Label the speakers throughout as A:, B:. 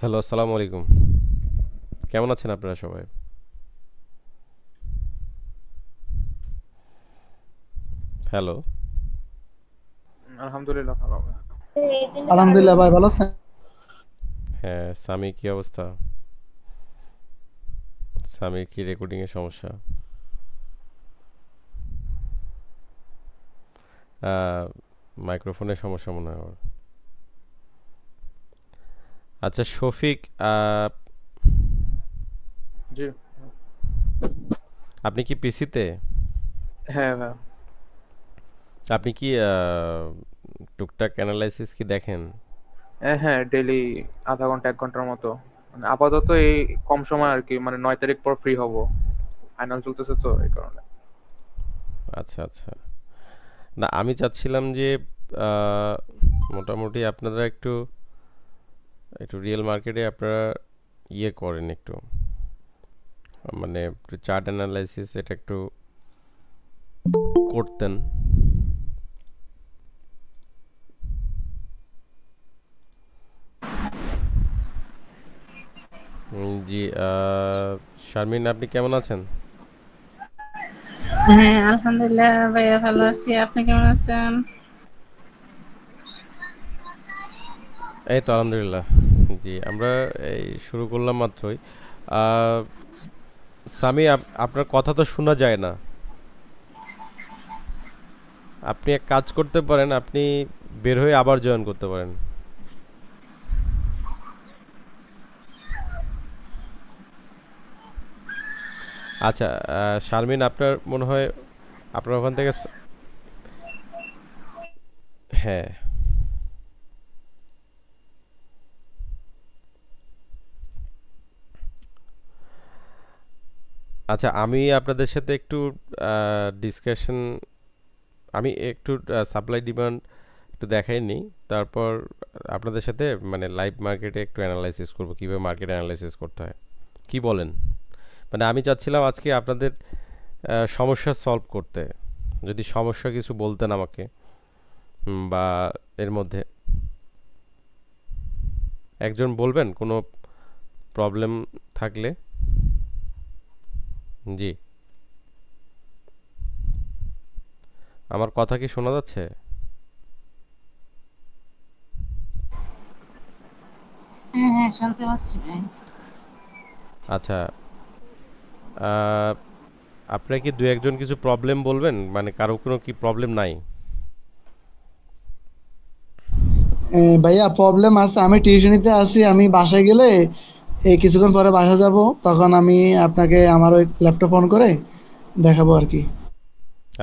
A: Hello, আসসালামু আলাইকুম। কেমন আছেন আপনারা সবাই? হ্যালো।
B: আলহামদুলিল্লাহ ভালো।
C: আলহামদুলিল্লাহ ভাই, ভালো আছেন?
A: হ্যাঁ, সামি কি অবস্থা? সামির কি রেকর্ডিং এর সমস্যা? আহ, মাইক্রোফোনের সমস্যা মনে হয় ওর। আচ্ছা শফিক,
B: জি।
A: আপনি কি পিসিতে?
B: হ্যাঁ ভাই।
A: আপনি কি টুকটাক অ্যানালাইসিস কি দেখেন?
B: হ্যাঁ, ডেইলি আধা ঘন্টা 1 ঘন্টার মতো। মানে আপাতত এই কম সময় আর কি, মানে 9 তারিখ পর ফ্রি হব। ফাইনাল চলতেছে তো এই কারণে।
A: আচ্ছা আচ্ছা। না, আমি চাচ্ছিলাম যে আহ, মোটামুটি আপনারা একটু একটু রিয়েল মার্কেটে আপনারা ইয়ে করেন একটু, মানে চার্ট অ্যানালাইসিস এটা একটু করতেন। জি, শারমিন আপনি কেমন আছেন?
D: হ্যাঁ, আলহামদুলিল্লাহ ভাইয়া ভালো আছি। আপনি কেমন আছেন?
A: এই তো আলহামদুলিল্লাহ। জি, আমরা এই শুরু করলাম মাত্রই। আহ, সামি, আপনার কথা তো শোনা যায় না। আপনি এক কাজ করতে পারেন, আপনি বের হয়ে আবার জয়েন করতে পারেন। আচ্ছা, শারমিন আপনার মনে হয় আপনার ওখান থেকে হ্যাঁ। আচ্ছা, আমি আপনাদের সাথে একটু ডিসকাশন, আমি একটু সাপ্লাই ডিমান্ড একটু দেখাই নিই, তারপর আপনাদের সাথে মানে লাইভ মার্কেটে একটু অ্যানালাইসিস করব কীভাবে মার্কেট অ্যানালাইসিস করতে হয়। কি বলেন? মানে আমি চাচ্ছিলাম আজকে আপনাদের সমস্যা সলভ করতে, যদি সমস্যা কিছু বলতেন আমাকে, বা এর মধ্যে একজন বলবেন কোনো প্রবলেম থাকলে। জি, আমার কথা কি শোনা যাচ্ছে?
D: হ্যাঁ, হ্যাঁ, শুনতে পাচ্ছি ভাই।
A: আচ্ছা, আহ, আপনারা কি দু একজন কিছু প্রবলেম বলবেন, মানে কারো কোনো কি প্রবলেম নাই?
C: ভাইয়া, প্রবলেম আছে। আমি টিউশনিতে আছি। আমি বাসায় গেলে এই কিছুক্ষণ পরে বাসা যাব। তখন আমি আপনাকে আমার ওই ল্যাপটপ অন করে দেখাবো আর কি।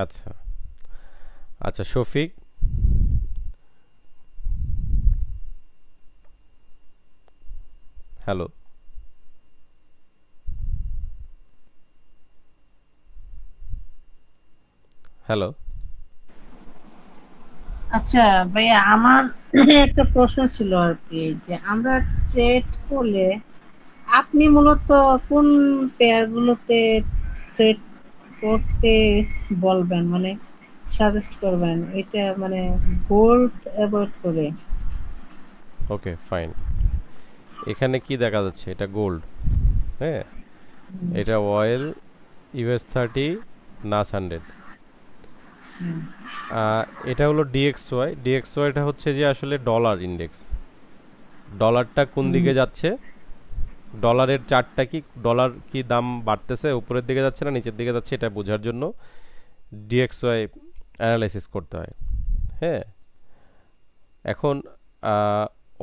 A: আচ্ছা আচ্ছা শফিক, হ্যালো। হ্যালো।
D: আচ্ছা ভাইয়া, আমার একটা প্রশ্ন ছিল আর কি, যে আমরা ট্রেড করলে আপনি মূলত কোন পেয়ার গুলোতে ট্রেড করতে বলবেন, মানে সাজেস্ট করবেন? এটা মানে গোল্ড অ্যাভয়েড করে।
A: Okay fine. এখানে কি দেখা যাচ্ছে? এটা গোল্ড। হ্যাঁ,
D: হুম,
A: এটা অয়েল, US30, নাস 100।
D: হুম,
A: এটা হলো ডিএক্সওয়াই। ডিএক্সওয়াইটা হচ্ছে যে আসলে ডলার ইন্ডেক্স। ডলারটা কোন
D: হুম।
A: দিকে যাচ্ছে, ডলারের চার্টটা কি, ডলার কি দাম বাড়তেছে, উপরের দিকে যাচ্ছে না নিচের দিকে যাচ্ছে, এটা বোঝার জন্য ডিএক্সওয়াই অ্যানালাইসিস করতে হয়। হ্যাঁ, এখন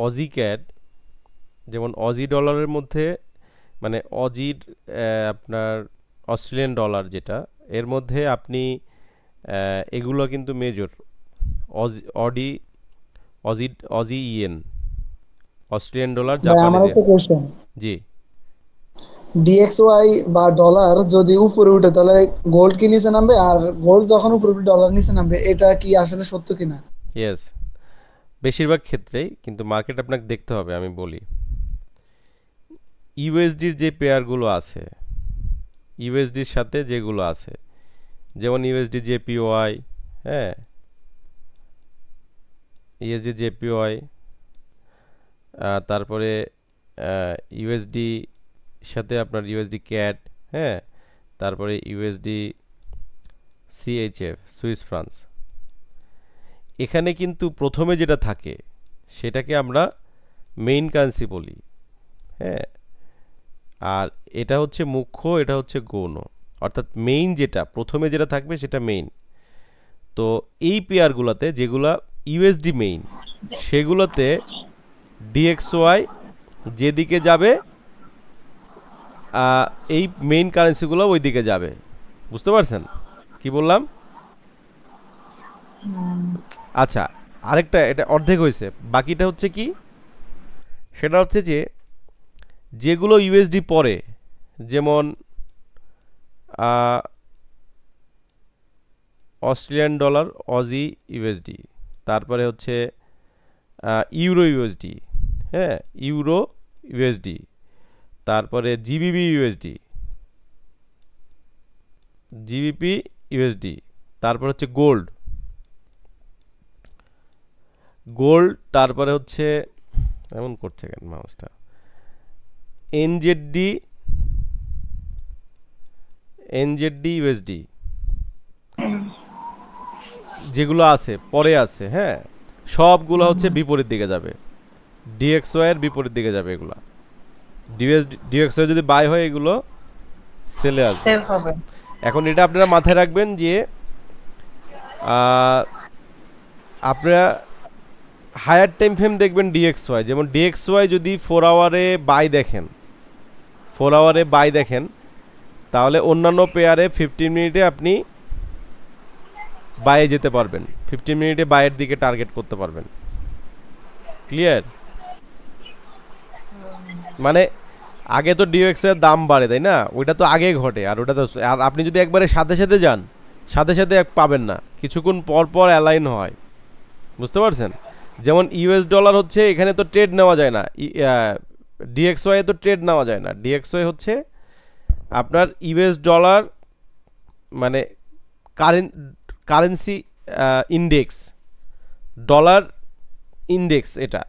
A: অজি ক্যাড, যেমন অজি ডলারের মধ্যে, মানে অজির আপনার অস্ট্রেলিয়ান ডলার যেটা, এর মধ্যে আপনি এগুলো কিন্তু major Aussie, Audi, Aussie, Aussie yen, Australian dollar,
C: ভাই, আমার
A: জাপানিজ ইয়েন।
C: একটা কোশ্চেন।
A: জি।
C: ডিএক্সওয়াই বা ডলার যদি উপরে উঠে তাহলে গোল্ড কি নিচে নামবে? আর গোল্ড যখন উপরে উঠে ডলার নিচে নামবে, এটা কি আসলে সত্য কিনা?
A: ইয়েস, বেশিরভাগ ক্ষেত্রেই, কিন্তু মার্কেট আপনাকে দেখতে হবে। আমি বলি, ইউএসডির যে পেয়ারগুলো আছে, ইউএসডির সাথে যেগুলো আছে, যেমন ইউএসডি জেপিওয়াই, হ্যাঁ, ইউএসডি জেপিওয়াই, তারপরে ইউএসডি সাথে আপনার ইউএসডি ক্যাট, হ্যাঁ, তারপরে ইউএসডি সিএইচএফ সুইস ফ্রান্স। এখানে কিন্তু প্রথমে যেটা থাকে সেটাকে আমরা মেইন কারেন্সি বলি, হ্যাঁ, আর এটা হচ্ছে মুখ্য, এটা হচ্ছে গৌণ, অর্থাৎ মেইন যেটা প্রথমে যেটা থাকবে সেটা মেইন। তো এই পেয়ারগুলোতে যেগুলা ইউএসডি মেইন সেগুলোতে ডিএক্সওয়াই যেদিকে যাবে এই মেইন কারেন্সিগুলো ওই দিকে যাবে। বুঝতে পারছেন কি বললাম? আচ্ছা, আরেকটা, এটা অর্ধেক হয়েছে, বাকিটা হচ্ছে কি, সেটা হচ্ছে যে যেগুলো ইউএসডি পরে, যেমন অস্ট্রেলিয়ান ডলার, অজি ইউএসডি, তারপরে হচ্ছে ইউরো ইউএসডি, হ্যাঁ, ইউরো ইউএসডি, তারপরে জিবিবি ইউএসডি, জিবিপি ইউএসডি, তারপর হচ্ছে গোল্ড, তারপরে হচ্ছে এমন করছে কেন মাউসটা, এনজেডি ইউএসডি, যেগুলো আছে পরে আছে, হ্যাঁ, সবগুলো হচ্ছে বিপরীত দিকে যাবে, ডিএক্সওয়াই এর বিপরীত দিকে যাবে। এগুলো ডিএক্সওয়াই যদি বাই হয় এগুলো সেলে আসবে। এখন এটা আপনারা মাথায় রাখবেন যে আপনারা হায়ার টাইম ফ্রেম দেখবেন ডিএক্সওয়াই, যেমন ডিএক্সওয়াই যদি 4 আওয়ারে বাই দেখেন তাহলে অন্যান্য পেয়ারে 15 মিনিটে আপনি বাইয়ে যেতে পারবেন, 15 মিনিটে বাইয়ের দিকে টার্গেট করতে পারবেন। ক্লিয়ার? মানে আগে তো ডিএক্সওয়াই এর দাম বাড়ে, তাই না? ওইটা তো আগে ঘটে, আর ওটা তো, আর আপনি যদি একবারে সাথে সাথে যান, সাথে সাথে পাবেন না, কিছুক্ষণ পর পর অ্যালাইন হয়। বুঝতে পারছেন? যেমন ইউএস ডলার হচ্ছে, এখানে তো ট্রেড নেওয়া যায় না, ডিএক্সওয়াই তো ট্রেড নেওয়া যায় না। ডিএক্সওয়াই হচ্ছে আপনার ইউএস ডলার মানে কারেন্সি ইন্ডেক্স, ডলার ইন্ডেক্স, এটা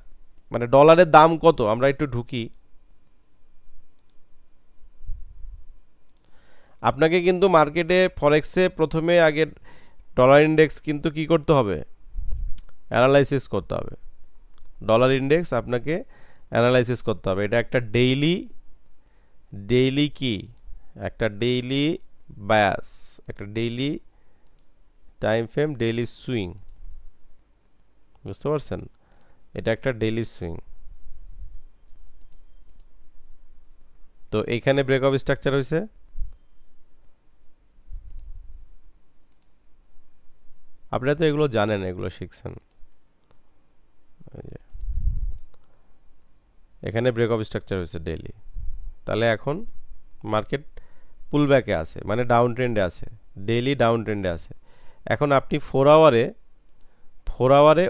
A: মানে ডলারের দাম কত, আমরা একটু ঢুকি। আপনাকে কিন্তু মার্কেটে ফরেক্সে প্রথমে আগে ডলার ইন্ডেক্স কিন্তু কি করতে হবে, অ্যানালাইসিস করতে হবে। ডলার ইন্ডেক্স আপনাকে অ্যানালাইসিস করতে হবে। এটা একটা ডেইলি কি, একটা ডেইলি বায়াস, একটা daily time frame, daily swing. বুঝতে পারছেন? এটা একটা ডেইলি সুইং। তো এইখানে ব্রেকআপ স্ট্রাকচার হয়েছে, আপনারা তো এগুলো জানেন, এগুলো শিখছেন। এখানে ব্রেকআপ স্ট্রাকচার হয়েছে ডেইলি। তাহলে এখন মার্কেট পুল ব্যাকে আছে, মানে ডাউন ট্রেন্ডে আছে, ডেইলি ডাউন ট্রেন্ডে আছে। এখন আপনি 4 আওয়ারে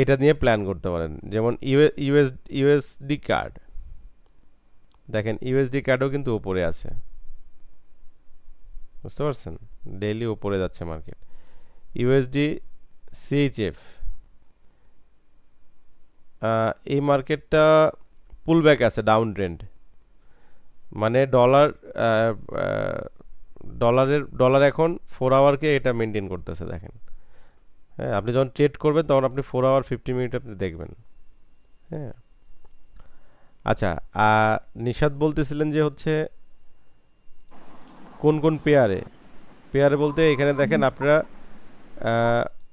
A: এটা নিয়ে প্ল্যান করতে পারেন। যেমন ইউএসডি কার্ড দেখেন, ইউএসডি কার্ডও কিন্তু উপরে আছে। বুঝতে পারছেন? ডেইলি উপরে যাচ্ছে মার্কেট। ইউএসডি সিএইচএফ, এই মার্কেটটা পুল ব্যাক আছে, ডাউন ট্রেন্ড, মানে ডলার এখন 4 আওয়ারকে এটা মেনটেন করতেছে। দেখেন, হ্যাঁ, আপনি যখন ট্রেড করবেন তখন আপনি 4 আওয়ার 50 মিনিট আপনি দেখবেন। হ্যাঁ, আচ্ছা, নিশাদ বলতেছিলেন যে হচ্ছে কোন কোন পেয়ারে বলতে এখানে দেখেন আপনারা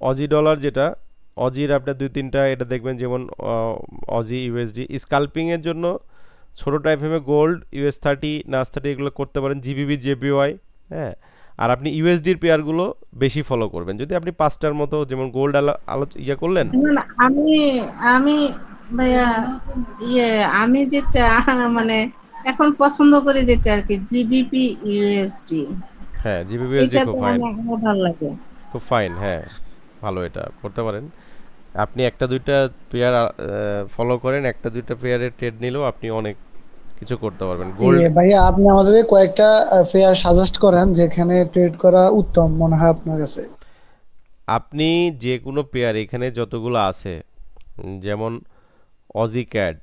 A: অজি ডলার, যেটা অজির আপনার 2-3টা এটা দেখবেন, যেমন অজি ইউএসডি। স্কাল্পিংয়ের জন্য ছোটো টাইম ফ্রেমে গোল্ড, US30, NAS30 এগুলো করতে পারেন, জিবিবি, জেপিওয়াই। হ্যাঁ, আর আপনি ইউএসডির পেয়ারগুলো বেশি ফলো করবেন। যদি আপনি 5টার মতো, যেমন গোল্ড ইয়া করলেন,
D: আমি ভাইয়া আমি যেটা মানে এখন পছন্দ করি যেটা আর কি, জিবিপি ইউএসডি।
A: হ্যাঁ, জিবিপি ইউএসডি খুব ফাইন,
D: আমার ভালো লাগে,
A: খুব ফাইন। হ্যাঁ, ভালো, এটা করতে পারেন। আপনি 1-2টা পেয়ার ফলো করেন, 1-2টা পেয়ারের ট্রেড নিলেও আপনি অনেক কিছু করতে পারবেন। গোল্ড
C: ভাইয়া, আপনি আমাদের কয়েকটা পেয়ার সাজেস্ট করেন যেখানে ট্রেড করা উত্তম মনে হয় আপনার কাছে।
A: আপনি যে কোনো পেয়ার এখানে যতগুলো আছে, যেমন Aussie CAD,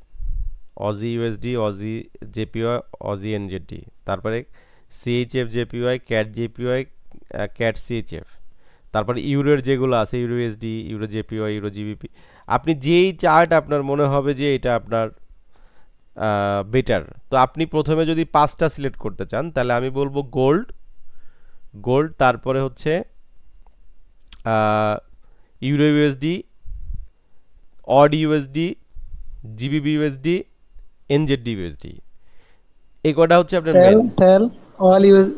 A: Aussie USD, Aussie JPY, Aussie NZD, তারপরে CHF JPY, CAD JPY, CAD CHF, তারপরে ইউরোর যেগুলো আছে euro USD, euro JPY, euro GBP. আপনি যেই চার্ট আপনার মনে হবে যে এটা আপনার বেটার, তো আপনি প্রথমে যদি 5টা সিলেক্ট করতে চান তাহলে আমি বলবো গোল্ড, গোল্ড, তারপরে হচ্ছে euro USD, odd USD, GBB USD, NZD USD, এই কটা হচ্ছে আপনার
C: তেল
A: মেন।
C: তেল অয়েল ইউএস।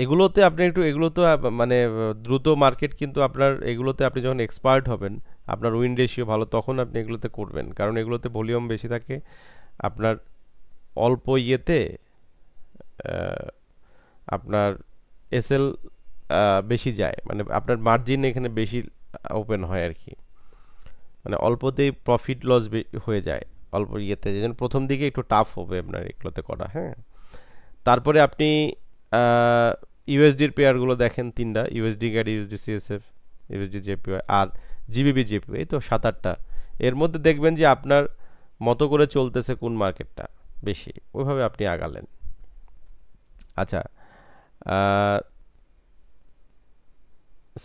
A: এগুলোতে আপনি একটু, এগুলো তো মানে দ্রুত মার্কেট, কিন্তু আপনার এগুলোতে আপনি যখন এক্সপার্ট হবেন, আপনার উইন রেশিও ভালো, তখন আপনি এগুলোতে করবেন, কারণ এগুলোতে ভলিউম বেশি থাকে, আপনার অল্প ইয়েতে আপনার এসএল বেশি যায়, মানে আপনার মার্জিন এখানে বেশি ওপেন হয় আর কি, মানে অল্পতেই প্রফিট লস হয়ে যায় অল্প ইয়েতে, যে জন্য প্রথম দিকে একটু টাফ হবে আপনার এগুলোতে করা। হ্যাঁ, তারপরে আপনি ইউএসডির পেয়ারগুলো দেখেন 3টা, USD CAD, USD CHF, USD JPY আর জিবিবি জেপিওয়াই, এই তো 7-8টা। এর মধ্যে দেখবেন যে আপনার মতো করে চলতেছে কোন মার্কেটটা বেশি, ওইভাবে আপনি আগালেন। আচ্ছা,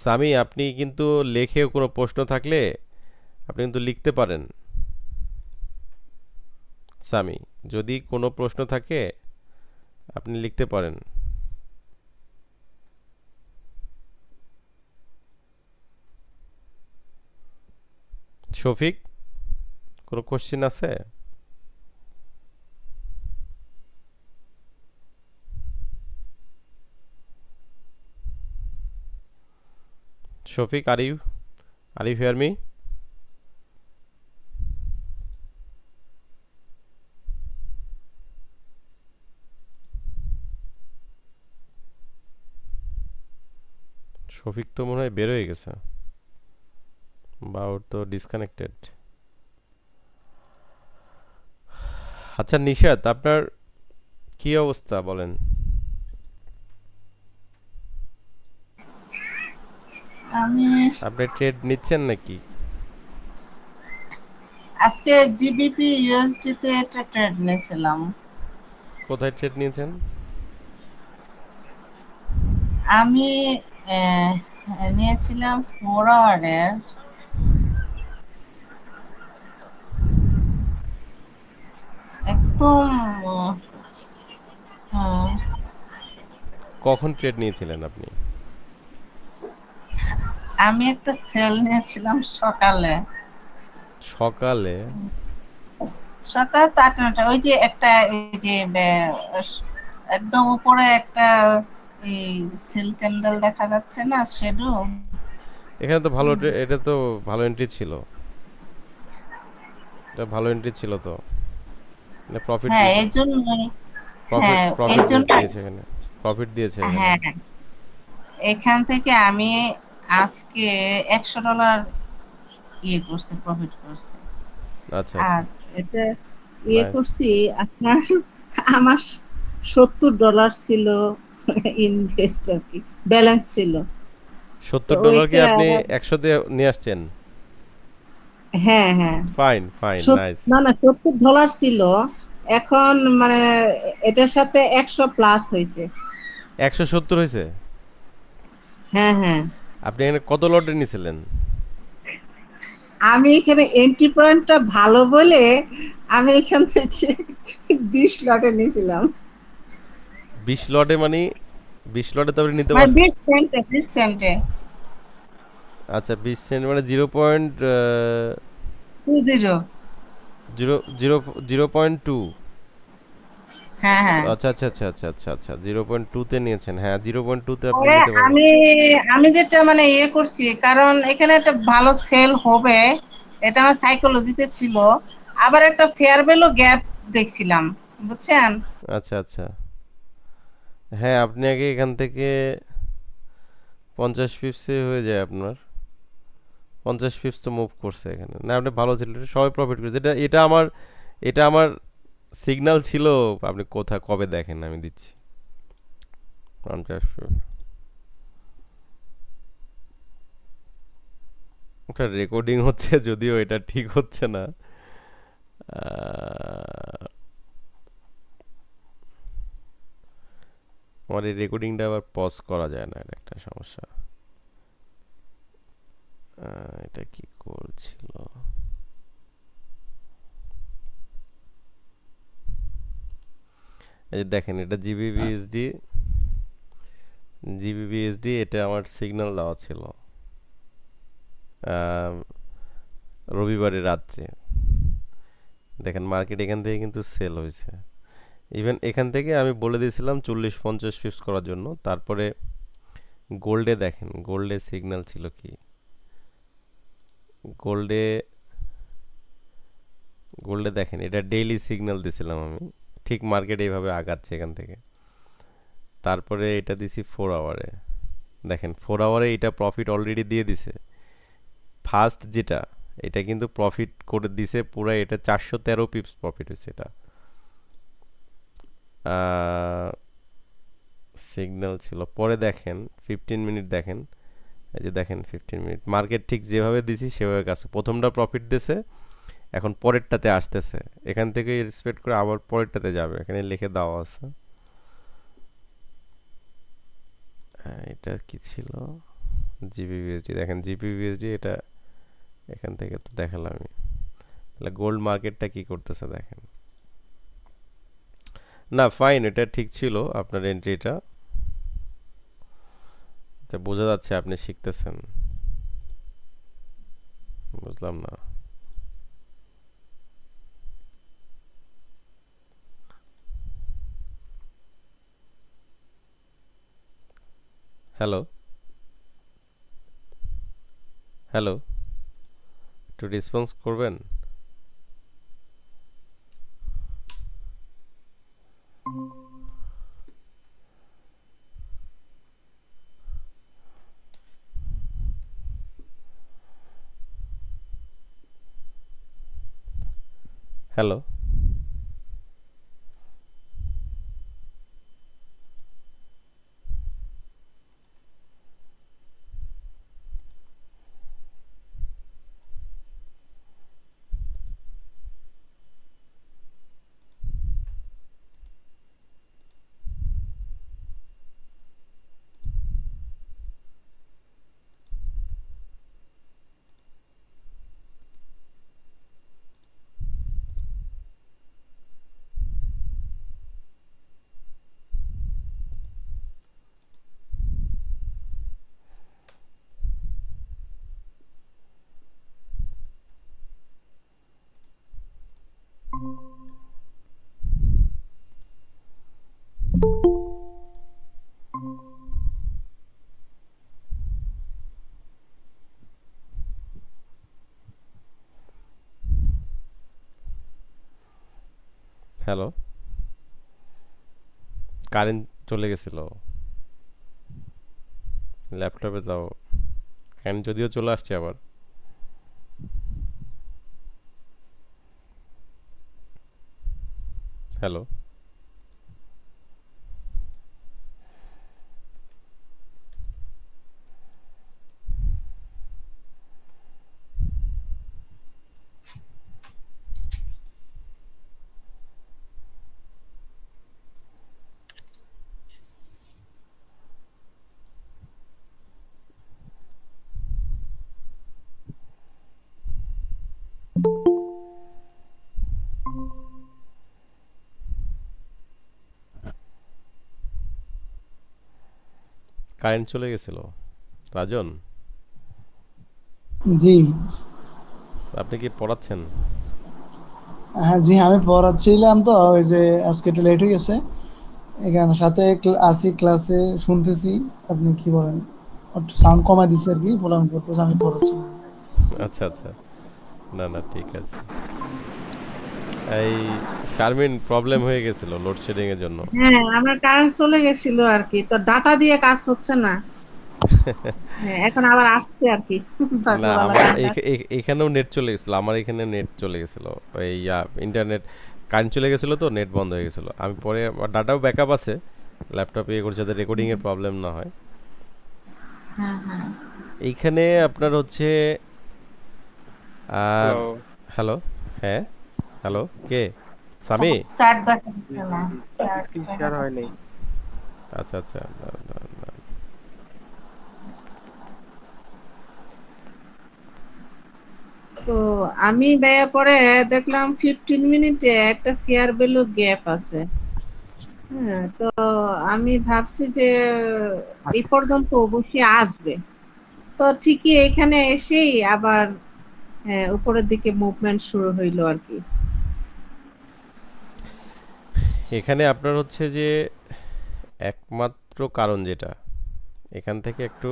A: সামি আপনি কিন্তু লেখে কোনো প্রশ্ন থাকলে আপনি কিন্তু লিখতে পারেন। সামি, যদি কোনো প্রশ্ন থাকে আপনি লিখতে পারেন। শফিক, কোনো কোশ্চেন আছে? Shafiq, are you hear me? Shafiq তো মনে হয় বের হয়ে গেছে, বা ওর তো ডিসকানেক্টেড। আচ্ছা নিশাত, আপনার কি অবস্থা বলেন?
D: আমি
A: আপনি ট্রেড নিচ্ছেন নাকি?
D: আজকে জিবিপি ইউএসডি তে একটা ট্রেড নিয়েছিলাম।
A: কোথায় ট্রেড নিয়েছেন?
D: আমি নিয়েছিলাম 4 আওয়ারের একদম হুম,
A: কখন ট্রেড নিয়েছিলেন আপনি?
D: আমি একটা সেল নিয়েছিলাম সকালে,
A: সকালে?
D: সকাল 8-9টা। ওই যে একটা, এই যে একদম উপরে একটা এই সেল ক্যান্ডেল দেখা যাচ্ছে না, শ্যাডো।
A: এখানে তো ভালো, এটা তো ভালো এন্ট্রি ছিল, এটা ভালো এন্ট্রি ছিল তো, মানে প্রফিট
D: হ্যাঁ,
A: দিয়েছে,
D: এই জন্য।
A: প্রফিট
D: হ্যাঁ, এই
A: প্রফিট
D: জন্য।
A: দিয়েছে এখানে, প্রফিট দিয়েছে এখানে।
D: হ্যাঁ, এখান থেকে আমি আজকে $100 ইয়ে করছি, প্রফিট করছি।
A: আচ্ছা আচ্ছা,
D: আর এটা ইয়ে
A: নাইস।
D: করছি আপনার, আমার $70 ছিল ইনভেস্ট আর কি, ব্যালেন্স ছিল। তো
A: $70 কি
D: ওইটা,
A: আপনি 100 দিয়ে নিয়ে আসছেন?
D: হ্যাঁ হ্যাঁ,
A: ফাইন ফাইন, নাইস।
D: না না, $70 ছিল। এখন মানে এটার সাথে 100 প্লাস হয়েছে।
A: 170 হয়েছে?
D: হ্যাঁ হ্যাঁ,
A: আপনি এখানে কত লটে নিয়েছিলেন?
D: আমি এখানে এন্ট্রি পয়েন্টটা ভালো বলে আমি এখান থেকে 20 লটে নিয়েছিলাম।
A: 20 লটে মানে 20 লটে তো আপনি নিতে
D: মানে
A: পারেন।
D: 20 সেন্টে, 20 সেন্টে
A: আচ্ছা 20 সেন্ট মানে 0.2।
D: হ্যাঁ হ্যাঁ।
A: আচ্ছা আচ্ছা আচ্ছা আচ্ছা আচ্ছা আচ্ছা, 0.2 তে নিয়েছেন। হ্যাঁ 0.2 তে আপনি
D: পরে
A: নিতে পারবেন।
D: আমি আমি যেটা মানে ইয়ে করছি, কারণ এখানে একটা ভালো সেল হবে, এটা আমার সাইকোলজিতে ছিল। আবার একটা ফেয়ার ভ্যালু গ্যাপ দেখছিলাম, বুঝছেন?
A: আচ্ছা আচ্ছা, হ্যাঁ আপনি আগে এখান থেকে 50 পিপসে হয়ে যায় আপনার, 50 পিপস তো মুভ করছে এখানে, না আপনি ভালো ছিল, সবাই প্রফিট করেছে। এটা আমার সিগন্যাল ছিল। আপনি কোথায় কবে দেখেন, আমি দিচ্ছি 50 pips। একটা রেকর্ডিং হচ্ছে, যদিও এটা ঠিক হচ্ছে না। আহ, আমার এই রেকর্ডিংটা আবার পজ করা যায় না, এটা একটা সমস্যা। এটা কি করছিল? এই যে দেখেন, এটা জিবিবিএসডি, এটা আমার সিগন্যাল দেওয়া ছিল আহ, রবিবারের রাত্রে। দেখেন মার্কেট এখান থেকে কিন্তু সেল হয়েছে। ইভেন এখান থেকে আমি বলে দিয়েছিলাম 40-50 ফিক্স করার জন্য। তারপরে গোল্ডে দেখেন, গোল্ডে সিগন্যাল ছিল কি, গোল্ডে গোল্ডে দেখেন এটা ডেইলি সিগন্যাল দিছিলাম আমি, ঠিক মার্কেট এইভাবে আগাচ্ছে এখান থেকে। তারপরে এটা দিছি 4 আওয়ারে, দেখেন 4 আওয়ারে এটা প্রফিট অলরেডি দিয়ে দিছে। ফার্স্ট যেটা, এটা কিন্তু প্রফিট করে দিছে পুরো, এটা 413 পিপস প্রফিট হয়েছে। এটা সিগন্যাল ছিল। পরে দেখেন 15 মিনিট, দেখেন এই যে দেখেন 15 মিনিট মার্কেট ঠিক যেভাবে দিছি সেভাবে গেছে। প্রথমটা প্রফিট দিছে, এখন পরেরটাতে আসতেছে, এখান থেকে রেসপেক্ট করে আবার পরেরটাতে যাবে, এখানে লিখে দেওয়া আছে। এটা কি ছিল? জিবিবিএসডি, দেখেন জিবিবিএসডি, এটা এখান থেকে তো দেখালাম আমি। তাহলে গোল্ড মার্কেটটা কি করতেছে দেখেন। না ফাইন, এটা ঠিক ছিল আপনার এন্ট্রিটা, এটা বোঝা যাচ্ছে আপনি শিখতেছেন। বুঝলাম না। হ্যালো হ্যালো, একটু রেসপন্স করবেন? হ্যালো, হ্যালো, কারেন্ট চলে গেছিল, ল্যাপটপে যাও, কারেন্ট যদিও চলে আসছে আবার। হ্যালো, কারেন্ট চলে গেছিল রাজন,
C: জি
A: আপনি কি পড়াচ্ছেন?
C: হ্যাঁ, জি আমি পড়াচ্ছিলাম, তো ওই যে আজকে একটু লেট হয়ে গেছে, এখানে সাথে আসি, ক্লাসে শুনতেছি। আপনি কি বলেন, একটু সাউন্ড কমাই দিচ্ছে আর কি, বললাম করতেছে, আমি পড়াচ্ছি।
A: আচ্ছা আচ্ছা, না না ঠিক আছে। এই শারমিন, প্রবলেম হয়ে গেছিল লোডশেডিং এর জন্য।
D: হ্যাঁ, আমার কারেন্ট চলে গেছিল আর কি, তো ডাটা দিয়ে কাজ হচ্ছে না। হ্যাঁ, এখন আবার আসছে আর কি।
A: না
D: সকালবেলা
A: আমার
D: কারেন্ট
A: এখানেও নেট চলে গেছিল, আমার এখানে নেট চলে গেছিল, এই ইন্টারনেট কারেন্ট চলে গেছিল তো নেট বন্ধ হয়ে গেছিল। আমি পরে ডাটাও ব্যাকআপ আছে ল্যাপটপে, ইয়ে করছি যাতে রেকর্ডিং এর প্রবলেম না হয়।
D: হ্যাঁ হ্যাঁ।
A: এইখানে আপনার হচ্ছে
B: হ্যালো।
A: হ্যালো, হ্যাঁ হ্যালো, কে? সামি?
D: চার্ট দেখা
B: জি
D: যাচ্ছে
B: জি
D: না,
B: জি,
D: চার্ট
B: স্ক্রিন
D: দেখা
B: শেয়ার হয়
D: যাচ্ছে
B: নাই।
D: না।
A: আচ্ছা আচ্ছা, দাঁড়ান, দাঁড়ান, দাঁড়ান।
D: তো আমি ভাইয়া পরে দেখলাম 15 মিনিটে একটা ফেয়ার ভ্যালু গ্যাপ আছে। হ্যাঁ, তো আমি ভাবছি যে এই পর্যন্ত অবশ্যই আসবে। তো ঠিকই এখানে এসেই আবার উপরের দিকে মুভমেন্ট শুরু হইলো আর কি।
A: এখানে আপনার হচ্ছে যে একমাত্র কারণ যেটা, এখান থেকে একটু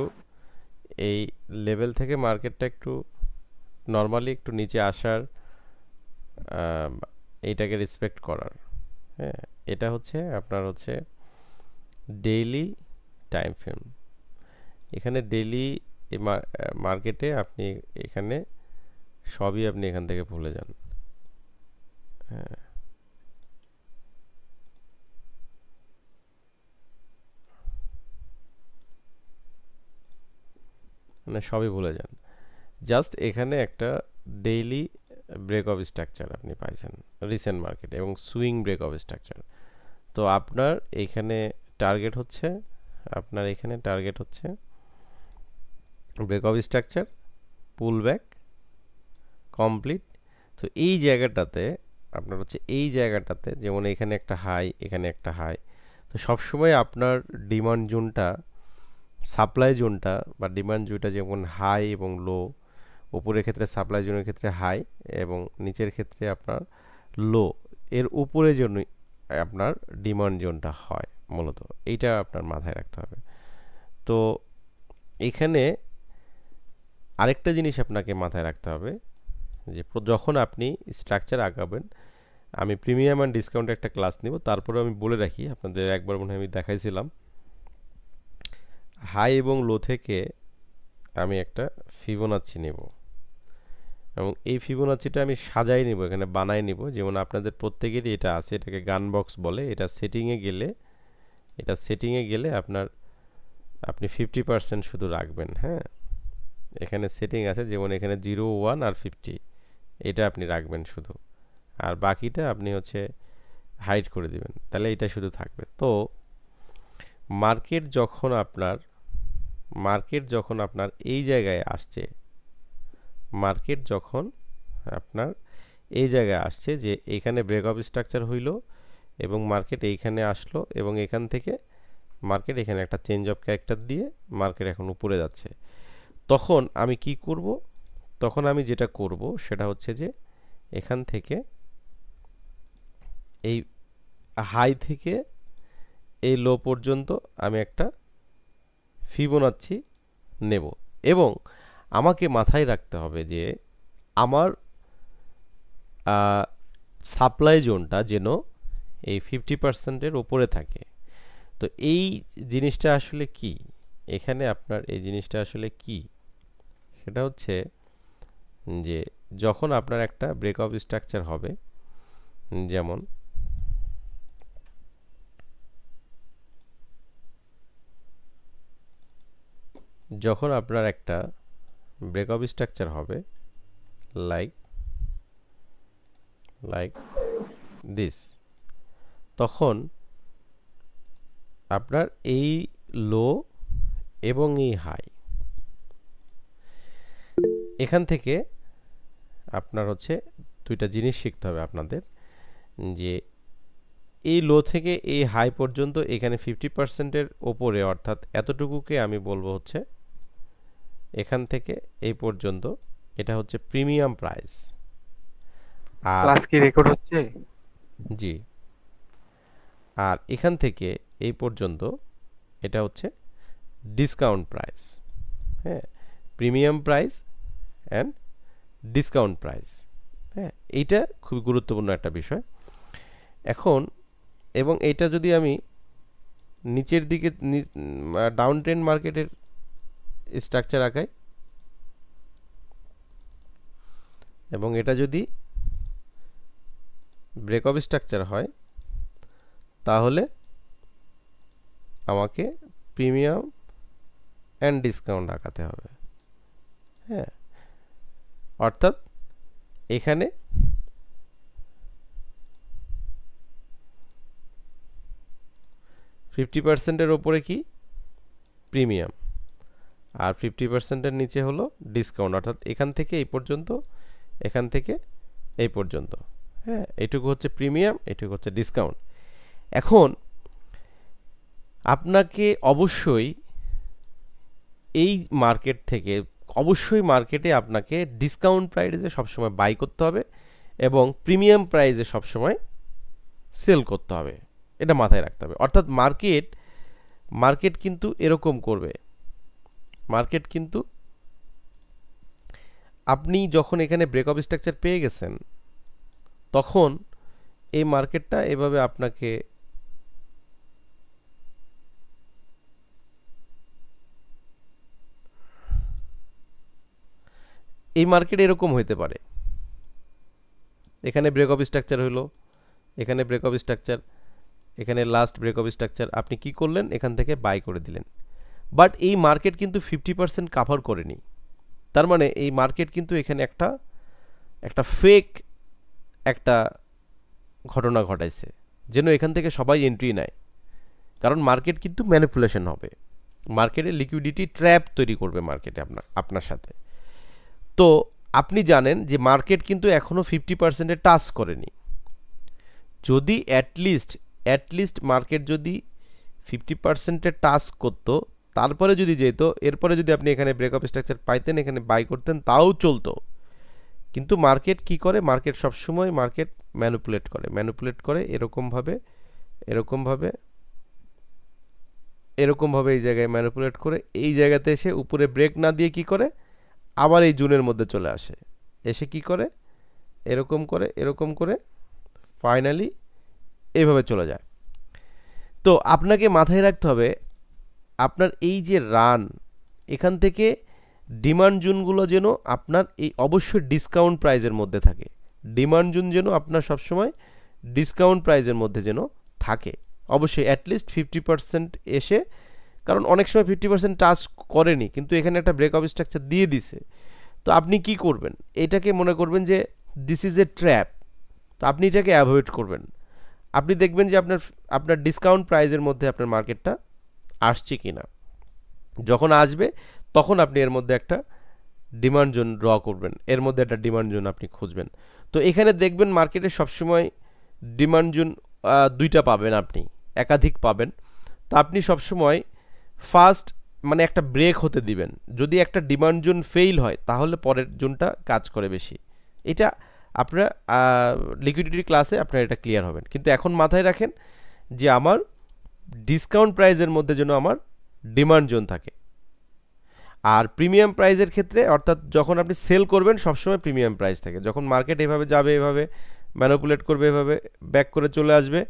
A: এই লেভেল থেকে মার্কেটটা একটু নরমালি একটু নিচে আসার, আম, এইটাকে রেসপেক্ট করার। হ্যাঁ, এটা হচ্ছে আপনার হচ্ছে ডেইলি টাইম ফ্রেম। এখানে ডেইলি মার্কেটে আপনি এখানে সবই আপনি এখান থেকে ভুলে যান। হ্যাঁ, মানে সবই ভুলে যান। জাস্ট এখানে একটা ডেইলি ব্রেক অফ স্ট্রাকচার আপনি পাইছেন রিসেন্ট মার্কেটে এবং সুইং ব্রেক অফ স্ট্রাকচার। তো আপনার এইখানে টার্গেট হচ্ছে, আপনার এখানে টার্গেট হচ্ছে break of structure, pull back, complete. তো এই জায়গাটাতে আপনার হচ্ছে এই জায়গাটাতে যেমন এখানে একটা হাই, এখানে একটা হাই। তো সবসময় আপনার ডিমান্ড জোনটা, সাপ্লাই জোনটা বা ডিমান্ড জোনটা যেমন হাই এবং লো, উপরের ক্ষেত্রে সাপ্লাই জোনের ক্ষেত্রে হাই এবং নিচের ক্ষেত্রে আপনার লো, এর উপরে জন্য আপনার ডিমান্ড জোনটা হয় মূলত। এইটা আপনার মাথায় রাখতে হবে। তো এখানে আরেকটা জিনিস আপনাকে মাথায় রাখতে হবে যে যখন আপনি স্ট্রাকচার আঁকাবেন, আমি প্রিমিয়াম অ্যান্ড ডিসকাউন্টে একটা ক্লাস নিব, তারপরে আমি বলে রাখি আপনাদের, একবার মনে হয় আমি দেখাইছিলাম, হাই এবং লো থেকে আমি একটা ফিবোনাচ্ছি নেব এবং এই ফিবোনাচ্চিটা আমি সাজাই নিব, এখানে বানাই নিব। যেমন আপনাদের প্রত্যেকেরই এটা আছে, এটাকে গান বক্স বলে। এটা সেটিংয়ে গেলে, এটা সেটিংয়ে গেলে আপনার আপনি 50% শুধু রাখবেন। হ্যাঁ, এখানে সেটিং আছে, যেমন এখানে 0, 1 আর 50, এটা আপনি রাখবেন শুধু, আর বাকিটা আপনি হচ্ছে হাইড করে দিবেন, তাহলে এটা শুধু থাকবে। তো মার্কেট যখন আপনার এই জায়গায় আসছে, মার্কেট যখন আপনার এই জায়গায় আসছে যে এইখানে ব্রেক অফ স্ট্রাকচার হইল এবং মার্কেট এইখানে আসলো এবং এখান থেকে মার্কেট এখানে একটা চেঞ্জ অফ ক্যারেক্টার দিয়ে মার্কেট এখন উপরে যাচ্ছে, তখন আমি কি করব? তখন আমি যেটা করব সেটা হচ্ছে যে এখান থেকে এই হাই থেকে এই লো পর্যন্ত আমি একটা ফিবোনাচ্চি নেব এবং আমাকে মাথায় রাখতে হবে যে আমার সাপ্লাই জোনটা যেন এই 50%-এর উপরে থাকে। তো এই জিনিসটা আসলে কি, এখানে আপনার এই জিনিসটা আসলে কি, সেটা হচ্ছে যে যখন আপনার একটা ব্রেক অফ স্ট্রাকচার হবে, যেমন যখন আপনার একটা ব্রেক অফ স্ট্রাকচার হবে লাইক দিস, তখন আপনার এই লো এবং এই হাই, এখান থেকে আপনার হচ্ছে দুইটা জিনিস শিখতে হবে আপনাদের, যে এই লো থেকে এই হাই পর্যন্ত এখানে 50%-এর ওপরে, অর্থাৎ এতটুকুকে আমি বলবো হচ্ছে এখান থেকে এই পর্যন্ত এটা হচ্ছে প্রিমিয়াম প্রাইস। আর
B: ক্লাস কি রেকর্ড হচ্ছে?
A: জি, আর এখান থেকে এই পর্যন্ত এটা হচ্ছে ডিসকাউন্ট প্রাইস। হ্যাঁ, premium price and discount price. হ্যাঁ, এইটা খুবই গুরুত্বপূর্ণ একটা বিষয় এখন। এবং এটা যদি আমি নিচের দিকে ডাউন ট্রেন্ড মার্কেটের স্ট্রাকচার আঁকাই এবং এটা যদি ব্রেক অফ স্ট্রাকচার হয়, তাহলে আমাকে প্রিমিয়াম অ্যান্ড ডিসকাউন্ট আঁকাতে হবে। হ্যাঁ, অর্থাৎ এখানে 50%-এর ওপরে কি প্রিমিয়াম, আর 50%-এর নিচে হলো ডিসকাউন্ট, অর্থাৎ এখান থেকে এই পর্যন্ত, এখান থেকে এই পর্যন্ত। হ্যাঁ, এইটুকু হচ্ছে প্রিমিয়াম, এইটুকু হচ্ছে ডিসকাউন্ট। এখন আপনাকে অবশ্যই এই মার্কেট থেকে অবশ্যই মার্কেটে আপনাকে ডিসকাউন্ট প্রাইসে সবসময় বাই করতে হবে এবং প্রিমিয়াম প্রাইসে সবসময় সেল করতে হবে, এটা মাথায় রাখতে হবে। অর্থাৎ মার্কেট কিন্তু এরকম করবে, মার্কেট কিন্তু আপনি যখন এখানে ব্রেকআপ স্ট্রাকচার পেয়ে গেছেন তখন এই মার্কেটটা এভাবে আপনাকে এই মার্কেট এরকম হইতে পারে, এখানে ব্রেকআপ স্ট্রাকচার হলো, এখানে ব্রেকআপ স্ট্রাকচার, এখানে লাস্ট ব্রেকআপ স্ট্রাকচার, আপনি কি করলেন এখান থেকে বাই করে দিলেন। বাট এই মার্কেট কিন্তু 50% কাভার করেনি, তার মানে এই মার্কেট কিন্তু এখানে একটা ফেক একটা ঘটনা ঘটাইছে, যেন এখান থেকে সবাই এন্ট্রি নেয়। কারণ মার্কেট কিন্তু ম্যানিপুলেশন হবে, মার্কেটে লিকুইডিটি ট্র্যাপ তৈরি করবে মার্কেটে আপনার সাথে। তো আপনি জানেন যে মার্কেট কিন্তু এখনও 50%-এ টাচ করেনি। যদি অ্যাটলিস্ট মার্কেট যদি 50%-এ টাচ করতো, তারপরে যদি যেত, এরপরে যদি আপনি এখানে ব্রেকআপ স্ট্রাকচার পাইতেন, এখানে বাই করতেন, তাও চলতো। কিন্তু মার্কেট কি করে, মার্কেট সবসময় মার্কেট ম্যানিপুলেট করে এরকমভাবে এই জায়গায় ম্যানিপুলেট করে এই জায়গাতে এসে উপরে ব্রেক না দিয়ে কি করে আবার এই জোনের মধ্যে চলে আসে, এসে কি করে এরকম করে ফাইনালি এইভাবে চলে যায়। তো আপনাকে মাথায় রাখতে হবে আপনার এই যে রান, এখান থেকে ডিমান্ড জোনগুলো যেন আপনার এই অবশ্যই ডিসকাউন্ট প্রাইজের মধ্যে থাকে, ডিমান্ড জোন যেন আপনার সবসময় ডিসকাউন্ট প্রাইজের মধ্যে যেন থাকে অবশ্যই, অ্যাটলিস্ট 50% এসে। কারণ অনেক সময় 50% টাচ করেনি, কিন্তু এখানে একটা ব্রেকআপ স্ট্রাকচার দিয়ে দিছে। তো আপনি কি করবেন, এটাকে মনে করবেন যে দিস ইজ এ ট্র্যাপ, তো আপনি এটাকে অ্যাভয়েড করবেন। আপনি দেখবেন যে আপনার ডিসকাউন্ট প্রাইজের মধ্যে আপনার মার্কেটটা আসছে কি না, যখন আসবে তখন আপনি এর মধ্যে একটা ডিমান্ড জোন ড্র করবেন, এর মধ্যে একটা ডিমান্ড জোন আপনি খুঁজবেন। তো এখানে দেখবেন মার্কেটে সবসময় ডিমান্ড জোন দুইটা পাবেন, আপনি একাধিক পাবেন। তো আপনি সবসময় ফার্স্ট মানে একটা ব্রেক হতে দিবেন, যদি একটা ডিমান্ড জোন ফেইল হয় তাহলে পরের জোনটা কাজ করে বেশি। এটা আপনার লিকুইডিটি ক্লাসে আপনার এটা ক্লিয়ার হবেন। কিন্তু এখন মাথায় রাখেন যে আমার ডিসকাউন্ট প্রাইজের মধ্যে যেন আমার ডিমান্ড জোন থাকে। আর প্রিমিয়াম প্রাইজের ক্ষেত্রে, অর্থাৎ যখন আপনি সেল করবেন সবসময় প্রিমিয়াম প্রাইস থাকে, যখন মার্কেট এভাবে যাবে, এভাবে ম্যানিপুলেট করবে, এভাবে ব্যাক করে চলে আসবে,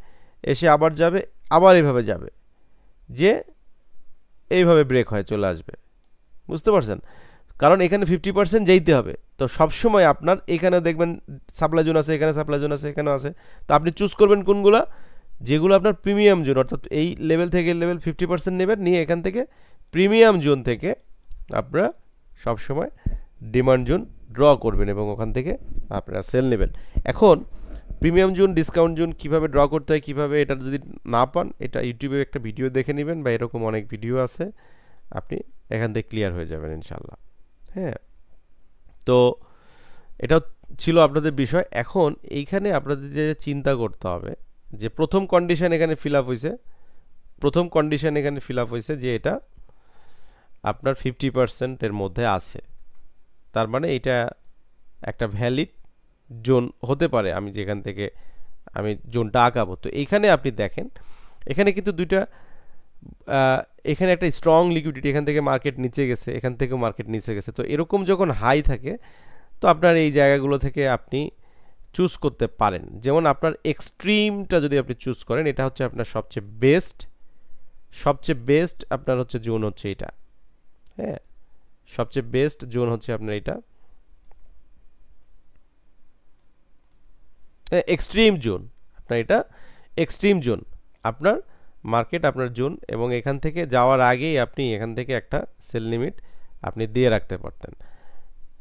A: এসে আবার যাবে, আবার এভাবে যাবে, যে এইভাবে ব্রেক হয়ে চলে আসবে, বুঝতে পারছেন? কারণ এখানে 50% যেতে হবে। তো সবসময় আপনার এখানে দেখবেন সাপ্লাই জোন আছে, এখানে সাপ্লাই জোন আছে, এখানেও আছে। তো আপনি চুজ করবেন কোনগুলা, যেগুলো আপনার প্রিমিয়াম জোন, অর্থাৎ এই লেভেল থেকে লেভেল 50% নেবেন, নিয়ে এখান থেকে প্রিমিয়াম জোন থেকে আপনারা সবসময় ডিমান্ড জোন ড্র করবেন এবং ওখান থেকে আপনারা সেল নেবেন। এখন প্রিমিয়াম জোন, ডিসকাউন্ট জোন কীভাবে ড্র করতে হয়, কীভাবে এটা যদি না পান, এটা ইউটিউবে একটা ভিডিও দেখে নেবেন, বা এরকম অনেক ভিডিও আছে, আপনি এখান থেকে ক্লিয়ার হয়ে যাবেন ইনশাল্লাহ। হ্যাঁ, তো এটাও ছিল আপনাদের বিষয়। এখন এইখানে আপনাদের যে চিন্তা করতে হবে যে প্রথম কন্ডিশন এখানে ফিল আপ হয়েছে, যে এটা আপনার 50%-এর মধ্যে আছে, তার মানে এটা একটা ভ্যালিড জোন হতে পারে, আমি যেখান থেকে আমি জোনটা আঁকাবো। তো এইখানে আপনি দেখেন এখানে কিন্তু দুইটা, এখানে একটা স্ট্রং লিকুইডিটি, এখান থেকে মার্কেট নিচে গেছে, এখান থেকেও মার্কেট নিচে গেছে। তো এরকম যখন হাই থাকে তো আপনার এই জায়গাগুলো থেকে আপনি চুজ করতে পারেন। যেমন আপনার এক্সট্রিমটা যদি আপনি চুজ করেন, এটা হচ্ছে আপনার সবচেয়ে বেস্ট আপনার হচ্ছে জোন হচ্ছে এটা। হ্যাঁ, সবচেয়ে বেস্ট জোন হচ্ছে আপনার এটা এক্সট্রিম জোন, আপনার এটা এক্সট্রিম জোন, আপনার মার্কেট আপনার জোন, এবং এখান থেকে যাওয়ার আগেই আপনি এখান থেকে একটা সেল লিমিট আপনি দিয়ে রাখতে পারতেন।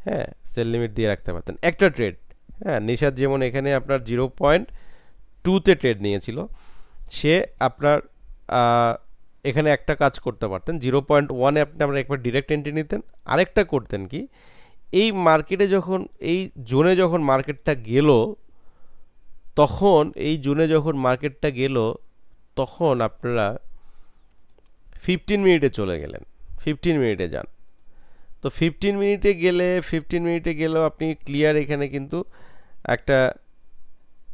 A: হ্যাঁ, সেল লিমিট দিয়ে রাখতে পারতেন একটা ট্রেড। হ্যাঁ, নিশাদ যেমন এখানে আপনার 0.2-তে ট্রেড নিয়েছিল, সে আপনার এখানে একটা কাজ করতে পারতেন, 0.1-এ আপনি আমরা একবার ডিরেক্ট এন্ট্রি নিতেন। আরেকটা করতেন কি, এই মার্কেটে যখন এই জোনে যখন মার্কেটটা গেল, তখন এই জোনে যখন মার্কেটটা গেল তখন আপনারা 15 মিনিটে চলে গেলেন, 15 মিনিটে যান। তো 15 মিনিটে গেলেও আপনি ক্লিয়ার এখানে কিন্তু একটা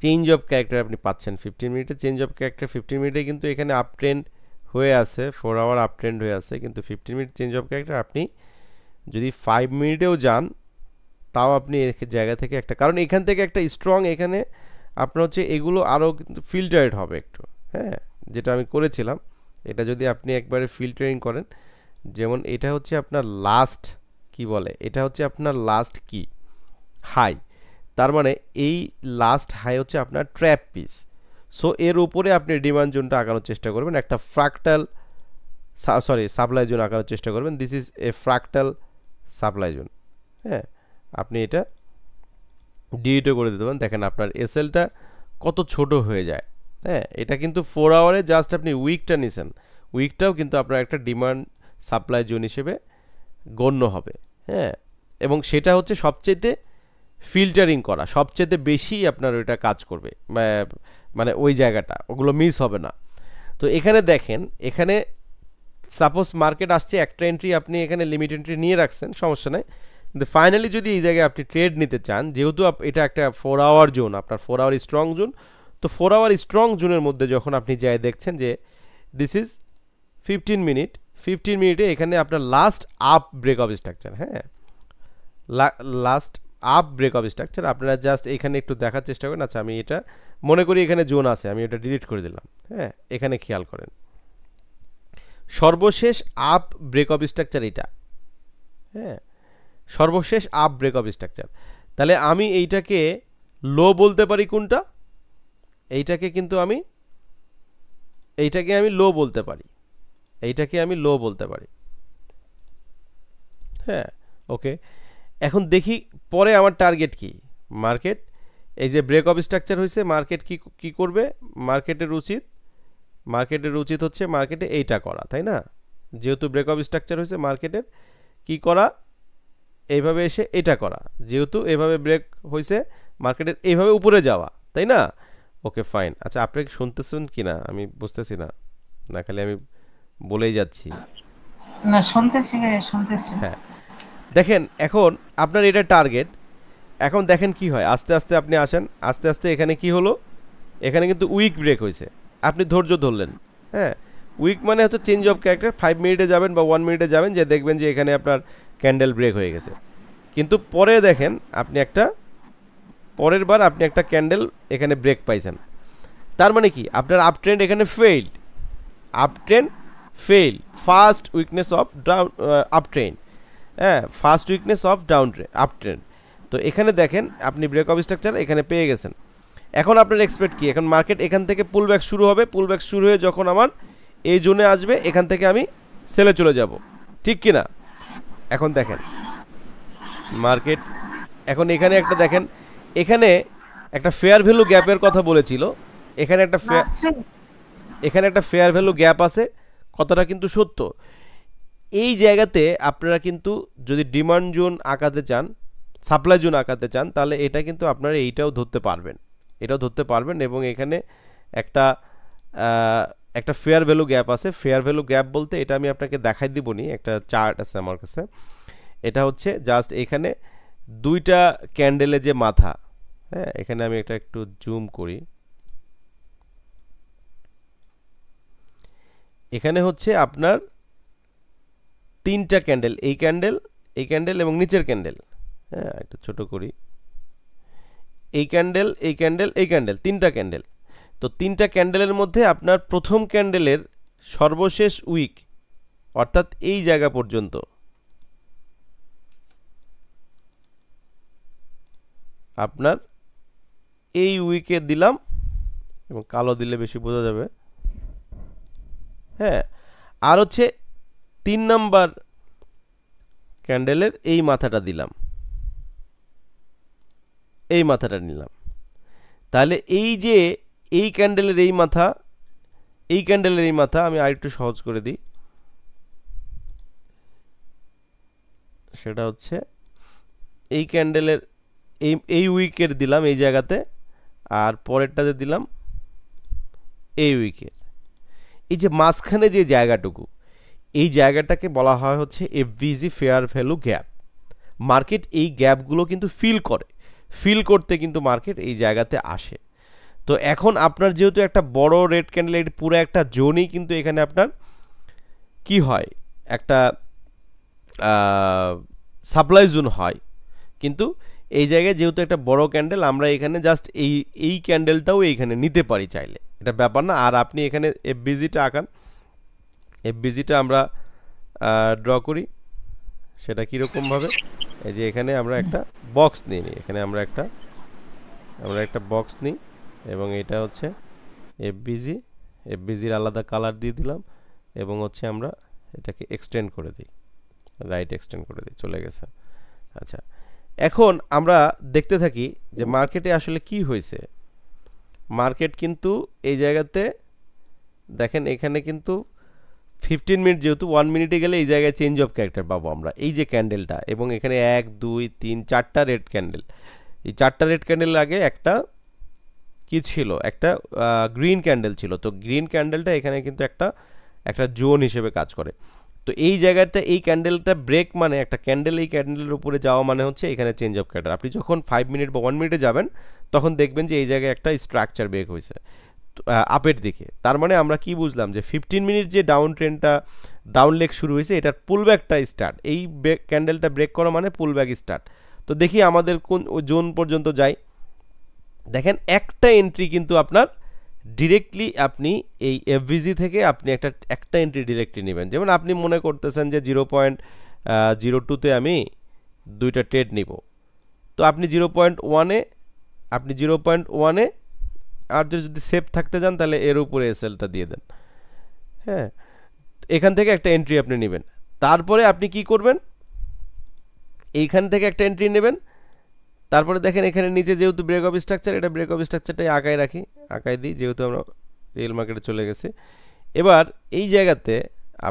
A: চেঞ্জ অফ ক্যারেক্টার আপনি পাচ্ছেন। 15 মিনিটে চেঞ্জ অফ ক্যারেক্টার, 15 মিনিটে কিন্তু এখানে আপ ট্রেন্ড হয়ে আছে, 4 আওয়ার আপ ট্রেন্ড হয়ে আছে, কিন্তু 15 মিনিট চেঞ্জ অফ ক্যারেক্টার আপনি যদি 5 মিনিটেও যান তাও আপনি জায়গা থেকে একটা, কারণ এখান থেকে একটা স্ট্রং, এখানে আপনার হচ্ছে এগুলো আরও কিন্তু ফিল্টারেড হবে একটু, হ্যাঁ, যেটা আমি করেছিলাম। এটা যদি আপনি একবারে ফিল্টারিং করেন, যেমন এটা হচ্ছে আপনার লাস্ট কি বলে, এটা হচ্ছে আপনার লাস্ট কি হাই, তার মানে এই লাস্ট হাই হচ্ছে আপনার ট্র্যাপ পিস। সো এর উপরে আপনি ডিমান্ড জোনটা আঁকানোর চেষ্টা করবেন, একটা ফ্র্যাক্টাল সাপ্লাই জোন আঁকানোর চেষ্টা করবেন। This is a fractal supply zone. হ্যাঁ, আপনি এটা ডিলিটও করে দিতে পারেন। দেখেন আপনার এসএলটা কত ছোট হয়ে যায়। হ্যাঁ, এটা কিন্তু 4 আওয়ারে জাস্ট আপনি উইকটা নিছেন, উইকটাও কিন্তু আপনার একটা ডিমান্ড সাপ্লাই জোন হিসেবে গণ্য হবে। হ্যাঁ, এবং সেটা হচ্ছে সবচেয়ে ফিল্টারিং করা, সবচেয়ে বেশি আপনার ওইটা কাজ করবে, মানে ওই জায়গাটা ওগুলো মিস হবে না। তো এখানে দেখেন, এখানে সাপোজ মার্কেট আসছে, একটা এন্ট্রি আপনি এখানে লিমিট এন্ট্রি নিয়ে রাখছেন, সমস্যা নাই, কিন্তু ফাইনালি যদি এই জায়গায় আপনি ট্রেড নিতে চান, যেহেতু এটা একটা 4 আওয়ার জোন, আপনার 4 আওয়ার স্ট্রং জোন, তো 4 আওয়ার স্ট্রং জোনের মধ্যে যখন আপনি যাই দেখছেন যে দিস ইজ 15 মিনিট, 15 মিনিটে এখানে আপনার last up break of structure, হ্যাঁ, last up break of structure, আপনারা জাস্ট এখানে একটু দেখার চেষ্টা করেন। আচ্ছা, আমি এটা মনে করি এখানে জোন আছে, আমি এটা ডিলিট করে দিলাম। হ্যাঁ, এখানে খেয়াল করেন সর্বশেষ আপ ব্রেক অফ স্ট্রাকচার এটা, হ্যাঁ, সর্বশেষ আপ ব্রেক অফ স্ট্রাকচার। তাহলে আমি এইটাকে লো বলতে পারি কোনটা, এইটাকে কিন্তু আমি লো বলতে পারি, এইটাকে আমি লো বলতে পারি। হ্যাঁ, ওকে, এখন দেখি পরে আমার টার্গেট কি। মার্কেট এই যে ব্রেক অফ স্ট্রাকচার হয়েছে, মার্কেট কি করবে, মার্কেটের উচিত হচ্ছে মার্কেটে এইটা করা, তাই না? যেহেতু ব্রেক অফ স্ট্রাকচার হয়েছে, মার্কেটের কি করা, এইভাবে এসে এটা করা, যেহেতু এভাবে ব্রেক হয়েছে, মার্কেটের এইভাবে উপরে যাওয়া, তাই না? ওকে, ফাইন। আচ্ছা, আপনি শুনতেছেন কি না আমি বুঝতেছি না, না খালি আমি বলেই যাচ্ছি।
D: না, শুনতেছি।
A: হ্যাঁ, দেখেন এখন আপনার এটা টার্গেট। এখন দেখেন কি হয়, আস্তে আস্তে আপনি আসেন, আস্তে আস্তে এখানে কি হলো, এখানে কিন্তু উইক ব্রেক হয়েছে, আপনি ধৈর্য ধরলেন। হ্যাঁ, উইক মানে হচ্ছে চেঞ্জ অফ ক্যারেক্টার, 5 মিনিটে যাবেন বা 1 মিনিটে যাবেন, যে দেখবেন যে এখানে আপনার ক্যান্ডেল ব্রেক হয়ে গেছে। কিন্তু পরে দেখেন আপনি পরের বার আপনি একটা ক্যান্ডেল এখানে ব্রেক পাইছেন, তার মানে কি আপনার আপ ট্রেন্ড এখানে fail, first weakness of down up trend, হ্যাঁ, first weakness of up trend. তো এখানে দেখেন আপনি ব্রেক অফ স্ট্রাকচার এখানে পেয়ে গেছেন। এখন আপনার এক্সপেক্ট কি, এখন মার্কেট এখান থেকে পুলব্যাক শুরু হবে, পুলব্যাক শুরু হয়ে যখন আমার এই জোনে আসবে, এখান থেকে আমি সেলে চলে যাব, ঠিক কি না? এখন দেখেন মার্কেট এখন এখানে একটা দেখেন, এখানে একটা ফেয়ার ভ্যালু গ্যাপের কথা বলেছিল, এখানে একটা ফেয়ার ভ্যালু গ্যাপ আছে, কথাটা কিন্তু সত্য। এই জায়গাতে আপনারা কিন্তু যদি ডিমান্ড জোন আঁকাতে চান, সাপ্লাই জোন আঁকাতে চান, তাহলে এটা কিন্তু আপনারা এইটাও ধরতে পারবেন, এবং এখানে একটা ফেয়ার ভ্যালু গ্যাপ আছে। ফেয়ার ভ্যালু গ্যাপ বলতে এটা আমি আপনাকে দেখাই দিবনি, একটা চার্ট আছে আমার কাছে, এটা হচ্ছে জাস্ট এখানে দুইটা ক্যান্ডেলে যে মাথা, হ্যাঁ, এখানে আমি এটা একটু জুম করি, এখানে হচ্ছে আপনার তিনটা ক্যান্ডেল, এই ক্যান্ডেল এবং নিচের ক্যান্ডেল, হ্যাঁ, একটু ছোট করি, এই ক্যান্ডেল, তিনটা ক্যান্ডেল। তো তিনটা ক্যান্ডেলের মধ্যে আপনার প্রথম ক্যান্ডেলের সর্বশেষ উইক, অর্থাৎ এই জায়গা পর্যন্ত আপনার এই উইকে দিলাম, এবং কালো দিলে বেশি বোঝা যাবে। হ্যাঁ, আর হচ্ছে 3 নাম্বার ক্যান্ডেলের এই মাথাটা দিলাম, এই মাথাটা নিলাম। তাহলে এই যে এই ক্যান্ডেলের এই মাথা, এই ক্যান্ডেলের এই মাথা আমি আরেকটু সহজ করে দিই, সেটা হচ্ছে এই ক্যান্ডেলের এই উইকের দিলাম এই জায়গাতে, আর পরেরটাতে দিলাম এই উইকের। এই যে মাঝখানে যে জায়গাটুকু, এই জায়গাটাকে বলা হয় হচ্ছে FVG fair value gap. Market এই গ্যাপগুলো কিন্তু ফিল করতে কিন্তু মার্কেট এই জায়গাতে আসে। তো এখন আপনার যেহেতু একটা বড় রেড ক্যান্ডেল, এর পুরো একটা জোনই কিন্তু এখানে আপনার কি হয়, একটা সাপ্লাই জোন হয়। কিন্তু এই জায়গায় যেহেতু একটা বড় ক্যান্ডেল, আমরা এখানে জাস্ট এই ক্যান্ডেলটাও এইখানে নিতে পারি চাইলে, এটা ব্যাপার না। আর আপনি এখানে এফবিজিটা আঁকান, এফবিজিটা আমরা ড্র করি, সেটা কীরকমভাবে, এই যে এখানে আমরা একটা বক্স নিই, এখানে আমরা একটা বক্স নিই, এবং এটা হচ্ছে এফবিজির আলাদা কালার দিয়ে দিলাম, এবং হচ্ছে আমরা এটাকে এক্সটেন্ড করে দিই, রাইট এক্সটেন্ড করে দিই, চলে গেছে। আচ্ছা, এখন আমরা দেখতে থাকি যে মার্কেটে আসলে কি হয়েছে। মার্কেট কিন্তু এই জায়গাতে দেখেন, এখানে কিন্তু 15 মিনিট, যেহেতু 1 মিনিটে গেলে এই জায়গায় চেঞ্জ অফ ক্যারেক্টার পাবো আমরা, এই যে ক্যান্ডেলটা, এবং এখানে 1 2 3 4টা রেড ক্যান্ডেল। এই 4টা রেড ক্যান্ডেল আগে একটা কি ছিল, একটা গ্রিন ক্যান্ডেল ছিল। তো গ্রিন ক্যান্ডেলটা এখানে কিন্তু একটা জোন হিসেবে কাজ করে। তো এই জায়গাটা, এই ক্যান্ডেলটা ব্রেক মানে একটা ক্যান্ডেল এই ক্যান্ডেলের উপরে যাওয়া মানে হচ্ছে এখানে চেঞ্জ অফ ক্যারেক্টার। আপনি যখন 5 মিনিট বা 1 মিনিটে যাবেন, তখন দেখবেন যে এই জায়গায় একটা স্ট্রাকচার ব্রেক হয়েছে আপের দিকে। তার মানে আমরা কি বুঝলাম, যে 15 মিনিট যে ডাউন ট্রেন্ডটা, ডাউন লেগ শুরু হয়েছে, এটার পুলব্যাকটা স্টার্ট। এই ক্যান্ডেলটা ব্রেক করা মানে পুলব্যাক স্টার্ট। তো দেখি আমাদের কোন জোন পর্যন্ত যায়। দেখেন, একটা এন্ট্রি কিন্তু আপনার ডিরেক্টলি, আপনি এই এফভিজি থেকে আপনি একটা এন্ট্রি ডিরেক্টলি নেবেন। যেমন আপনি মনে করতেছেন যে 0.02-তে আমি 2টা ট্রেড নিব, তো আপনি 0.1-এ আর যদি সেফ থাকতে যান, তাহলে এর উপরে এসএলটা দিয়ে দেন। হ্যাঁ, এখান থেকে একটা এন্ট্রি আপনি নেবেন। তারপরে আপনি কি করবেন, এইখান থেকে একটা এন্ট্রি নেবেন। তারপরে দেখেন এখানে নিচে যেহেতু ব্রেক অফ স্ট্রাকচার, এটা ব্রেক অফ স্ট্রাকচারটাই আঁকায় দিই, যেহেতু আমরা রিয়েল মার্কেটে চলে গেছি। এবার এই জায়গাতে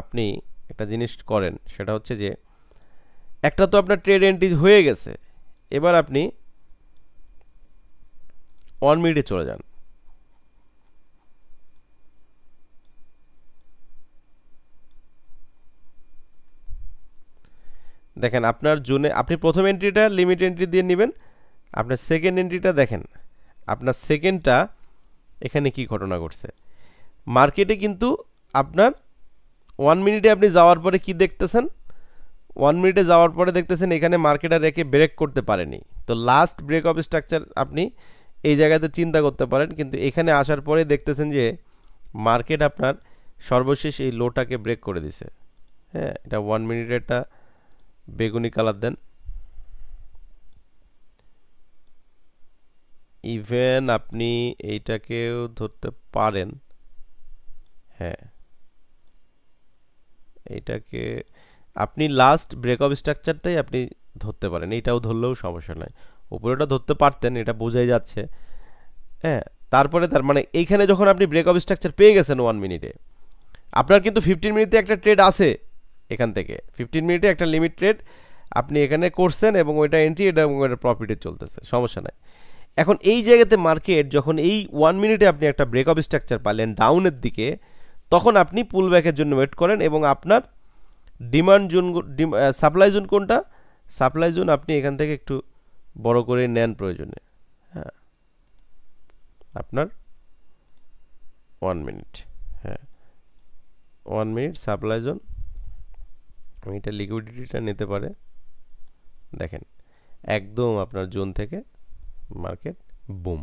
A: আপনি একটা জিনিস করেন, সেটা হচ্ছে যে একটা তো আপনার ট্রেড এন্ট্রি হয়ে গেছে, এবার আপনি 1 মিনিটে চলে যান। দেখেন আপনার জোনে, আপনি প্রথম এন্ট্রিটা লিমিট এন্ট্রি দিয়ে নেবেন। আপনার সেকেন্ড এন্ট্রিটা দেখেন, আপনার সেকেন্ডটা এখানে কি ঘটনা ঘটছে। মার্কেটে কিন্তু আপনার 1 মিনিটে আপনি যাওয়ার পরে কি দেখতেছেন, 1 মিনিটে যাওয়ার পরে দেখতেছেন এখানে মার্কেট আর রেখে ব্রেক করতে পারেনি। তো লাস্ট ব্রেক অফ স্ট্রাকচার আপনি এই জায়গাতে চিন্তা করতে পারেন, কিন্তু এখানে আসার পরে দেখতেছেন যে মার্কেট আপনার সর্বশেষ এই লোটাকে ব্রেক করে দিছে। হ্যাঁ, এটা 1 মিনিটেরটা বেগুনি কালার দেন। ইভেন আপনি এইটাকেও ধরতে পারেন, হ্যাঁ, এইটাকে আপনি লাস্ট ব্রেক অফ স্ট্রাকচারটাই আপনি ধরতে পারেন, এইটাও ধরলেও সমস্যা নয়। উপরেটা ধরতে পারতেন, এটা বোঝাই যাচ্ছে। হ্যাঁ, তারপরে তার মানে এইখানে যখন আপনি ব্রেক অফ স্ট্রাকচার পেয়ে গেছেন 1 মিনিটে, আপনার কিন্তু 15 মিনিটে একটা ট্রেড আছে। এখান থেকে 15 মিনিটে একটা লিমিট ট্রেড আপনি এখানে করছেন, এবং ওইটা এন্ট্রি, এটা এবং ওইটা প্রফিটে চলতেছে, সমস্যা নাই। এখন এই জায়গাতে মার্কেট যখন এই 1 মিনিটে আপনি একটা ব্রেক অফ স্ট্রাকচার পাইলেন ডাউনের দিকে, তখন আপনি পুল ব্যাকের জন্য ওয়েট করেন, এবং আপনার ডিমান্ড জোন, সাপ্লাই জোন কোনটা, সাপ্লাই জোন আপনি এখান থেকে একটু বড় করে নেন প্রয়োজনে। হ্যাঁ, আপনার 1 মিনিট, হ্যাঁ 1 মিনিট সাপ্লাই জোন, আমি এটা লিকুইডিটিটা নিতে পারে। দেখেন একদম আপনার জোন থেকে মার্কেট বুম,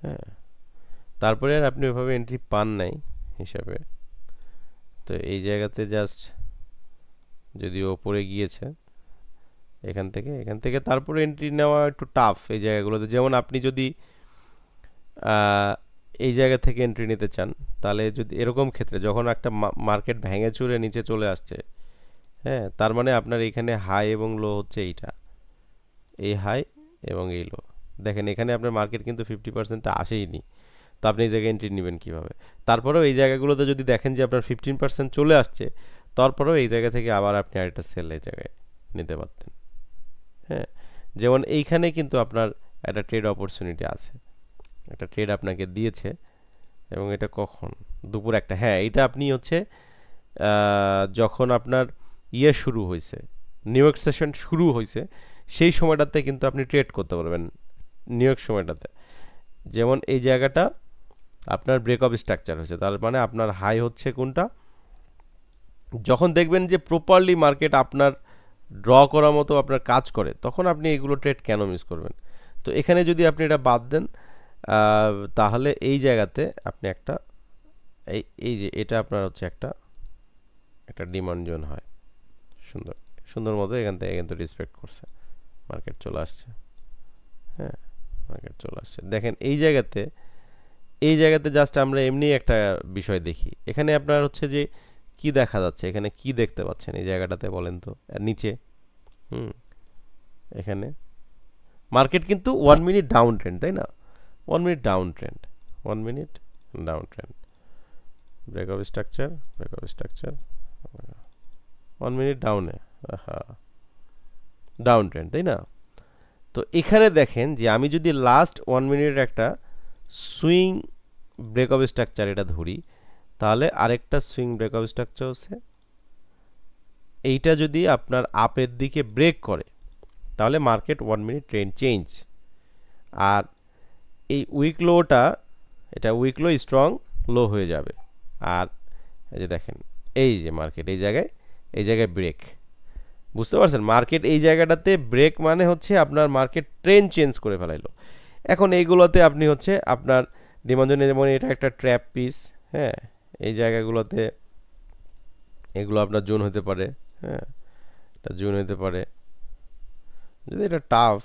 A: হ্যাঁ। তারপরে আর আপনি ওইভাবে এন্ট্রি পান নাই হিসাবে। তো এই জায়গাতে জাস্ট যদি ওপরে গিয়েছে এখান থেকে তারপরে এন্ট্রি নেওয়া একটু টাফ এই জায়গাগুলোতে। যেমন আপনি যদি এই জায়গা থেকে এন্ট্রি নিতে চান, তাহলে যদি এরকম ক্ষেত্রে যখন একটা মার্কেট ভেঙে চুরে নিচে চলে আসছে, হ্যাঁ, তার মানে আপনার এখানে হাই এবং লো হচ্ছে এইটা, এই হাই এবং এই লো, দেখেন এখানে আপনার মার্কেট কিন্তু 50%টা আসেইনি, তো আপনি এই জায়গায় এন্ট্রি নেবেন কীভাবে? তারপরেও এই জায়গাগুলোতে যদি দেখেন যে আপনার 15% চলে আসছে, তারপরেও এই জায়গা থেকে আবার আপনি আরেকটা সেল এই জায়গায় নিতে পারতেন। হ্যাঁ, যেমন এইখানে কিন্তু আপনার একটা ট্রেড অপরচুনিটি আছে, একটা ট্রেড আপনাকে দিয়েছে, এবং এটা কখন? দুপুর একটা। হ্যাঁ, এটা আপনি হচ্ছে যখন আপনার ইয়ে শুরু হয়েছে, নিউ ইয়র্ক সেশন শুরু হয়েছে, সেই সময়টাতে কিন্তু আপনি ট্রেড করতে পারবেন নিউ ইয়র্ক সময়টাতে। যেমন এই জায়গাটা আপনার ব্রেকআপ স্ট্রাকচার হয়েছে, তার মানে আপনার হাই হচ্ছে কোনটা? যখন দেখবেন যে প্রপারলি মার্কেট আপনার ড্র করার মতো আপনার কাজ করে, তখন আপনি এগুলো ট্রেড কেন মিস করবেন? তো এখানে যদি আপনি এটা বাদ দেন, তাহলে এই জায়গাতে আপনি একটা এই যে এটা আপনার হচ্ছে একটা ডিমান্ড জোন হয়, সুন্দর মতো এখান থেকে কিন্তু রেসপেক্ট করছে, মার্কেট চলে আসছে। হ্যাঁ, মার্কেট চলে আসছে। দেখেন এই জায়গাতে জাস্ট আমরা এমনি একটা বিষয় দেখি। এখানে আপনার হচ্ছে যে কি দেখা যাচ্ছে, এখানে কি দেখতে পাচ্ছেন এই জায়গাটাতে বলেন তো? নিচে এখানে মার্কেট কিন্তু 1 মিনিট ডাউন ট্রেন্ড, তাই না? 1 minute down trend, 1 minute down trend, breakup structure 1 minute ডাউনে, ডাউন ট্রেন্ড, তাই না? তো এখানে দেখেন যে আমি যদি লাস্ট 1 মিনিটের একটা সুইং ব্রেকআপ স্ট্রাকচার এটা ধরি, তাহলে আরেকটা সুইং ব্রেকআপ স্ট্রাকচার হচ্ছে এইটা যদি আপনার আপের দিকে ব্রেক করে, তাহলে মার্কেট 1 মিনিট ট্রেন্ড চেঞ্জ। আর এই উইক লোটা, এটা উইক লো স্ট্রং লো হয়ে যাবে। আর এই যে দেখেন এই যে মার্কেট এই জায়গায় ব্রেক, বুঝতে পারছেন? মার্কেট এই জায়গাটাতে ব্রেক মানে হচ্ছে আপনার মার্কেট ট্রেন্ড চেঞ্জ করে ফেলাইলো। এখন এইগুলোতে আপনি হচ্ছে আপনার ডিমান্ড জোনে, যেমন এটা একটা ট্র্যাপ পিস, হ্যাঁ, এই জায়গাগুলোতে এগুলো আপনার জোন হতে পারে। হ্যাঁ, এটা জোন হতে পারে। যদি এটা টাফ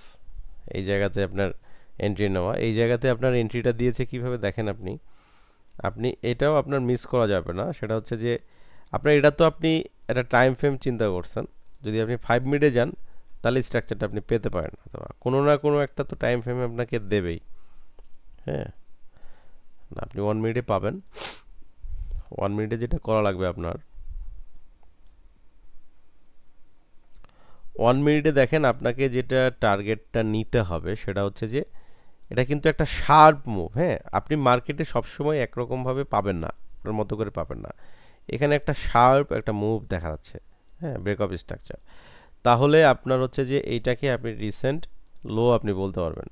A: এই জায়গাতে আপনার এন্ট্রি নেওয়া, এই জায়গাতে আপনার এন্ট্রিটা দিয়েছে কিভাবে দেখেন আপনি এটাও আপনার মিস করা যাবে না। সেটা হচ্ছে যে আপনার এটা তো আপনি একটা টাইম ফ্রেম চিন্তা করছেন, যদি আপনি 5 মিনিটে যান তাহলে স্ট্রাকচারটা আপনি পেতে পারেন, অথবা কোনো না কোনো একটা তো টাইম ফ্রেমে আপনাকে দেবেই। হ্যাঁ, আপনি 1 মিনিটে পাবেন। 1 মিনিটে যেটা করা লাগবে আপনার, 1 মিনিটে দেখেন আপনাকে যেটা টার্গেটটা নিতে হবে সেটা হচ্ছে যে এটা কিন্তু একটা শার্প মুভ। হ্যাঁ, আপনি মার্কেটে সবসময় একরকমভাবে পাবেন না, আপনার মতো করে পাবেন না। এখানে একটা শার্প একটা মুভ দেখা যাচ্ছে, হ্যাঁ, ব্রেকআপ স্ট্রাকচার। তাহলে আপনার হচ্ছে যে এইটাকে আপনি রিসেন্ট লো আপনি বলতে পারবেন,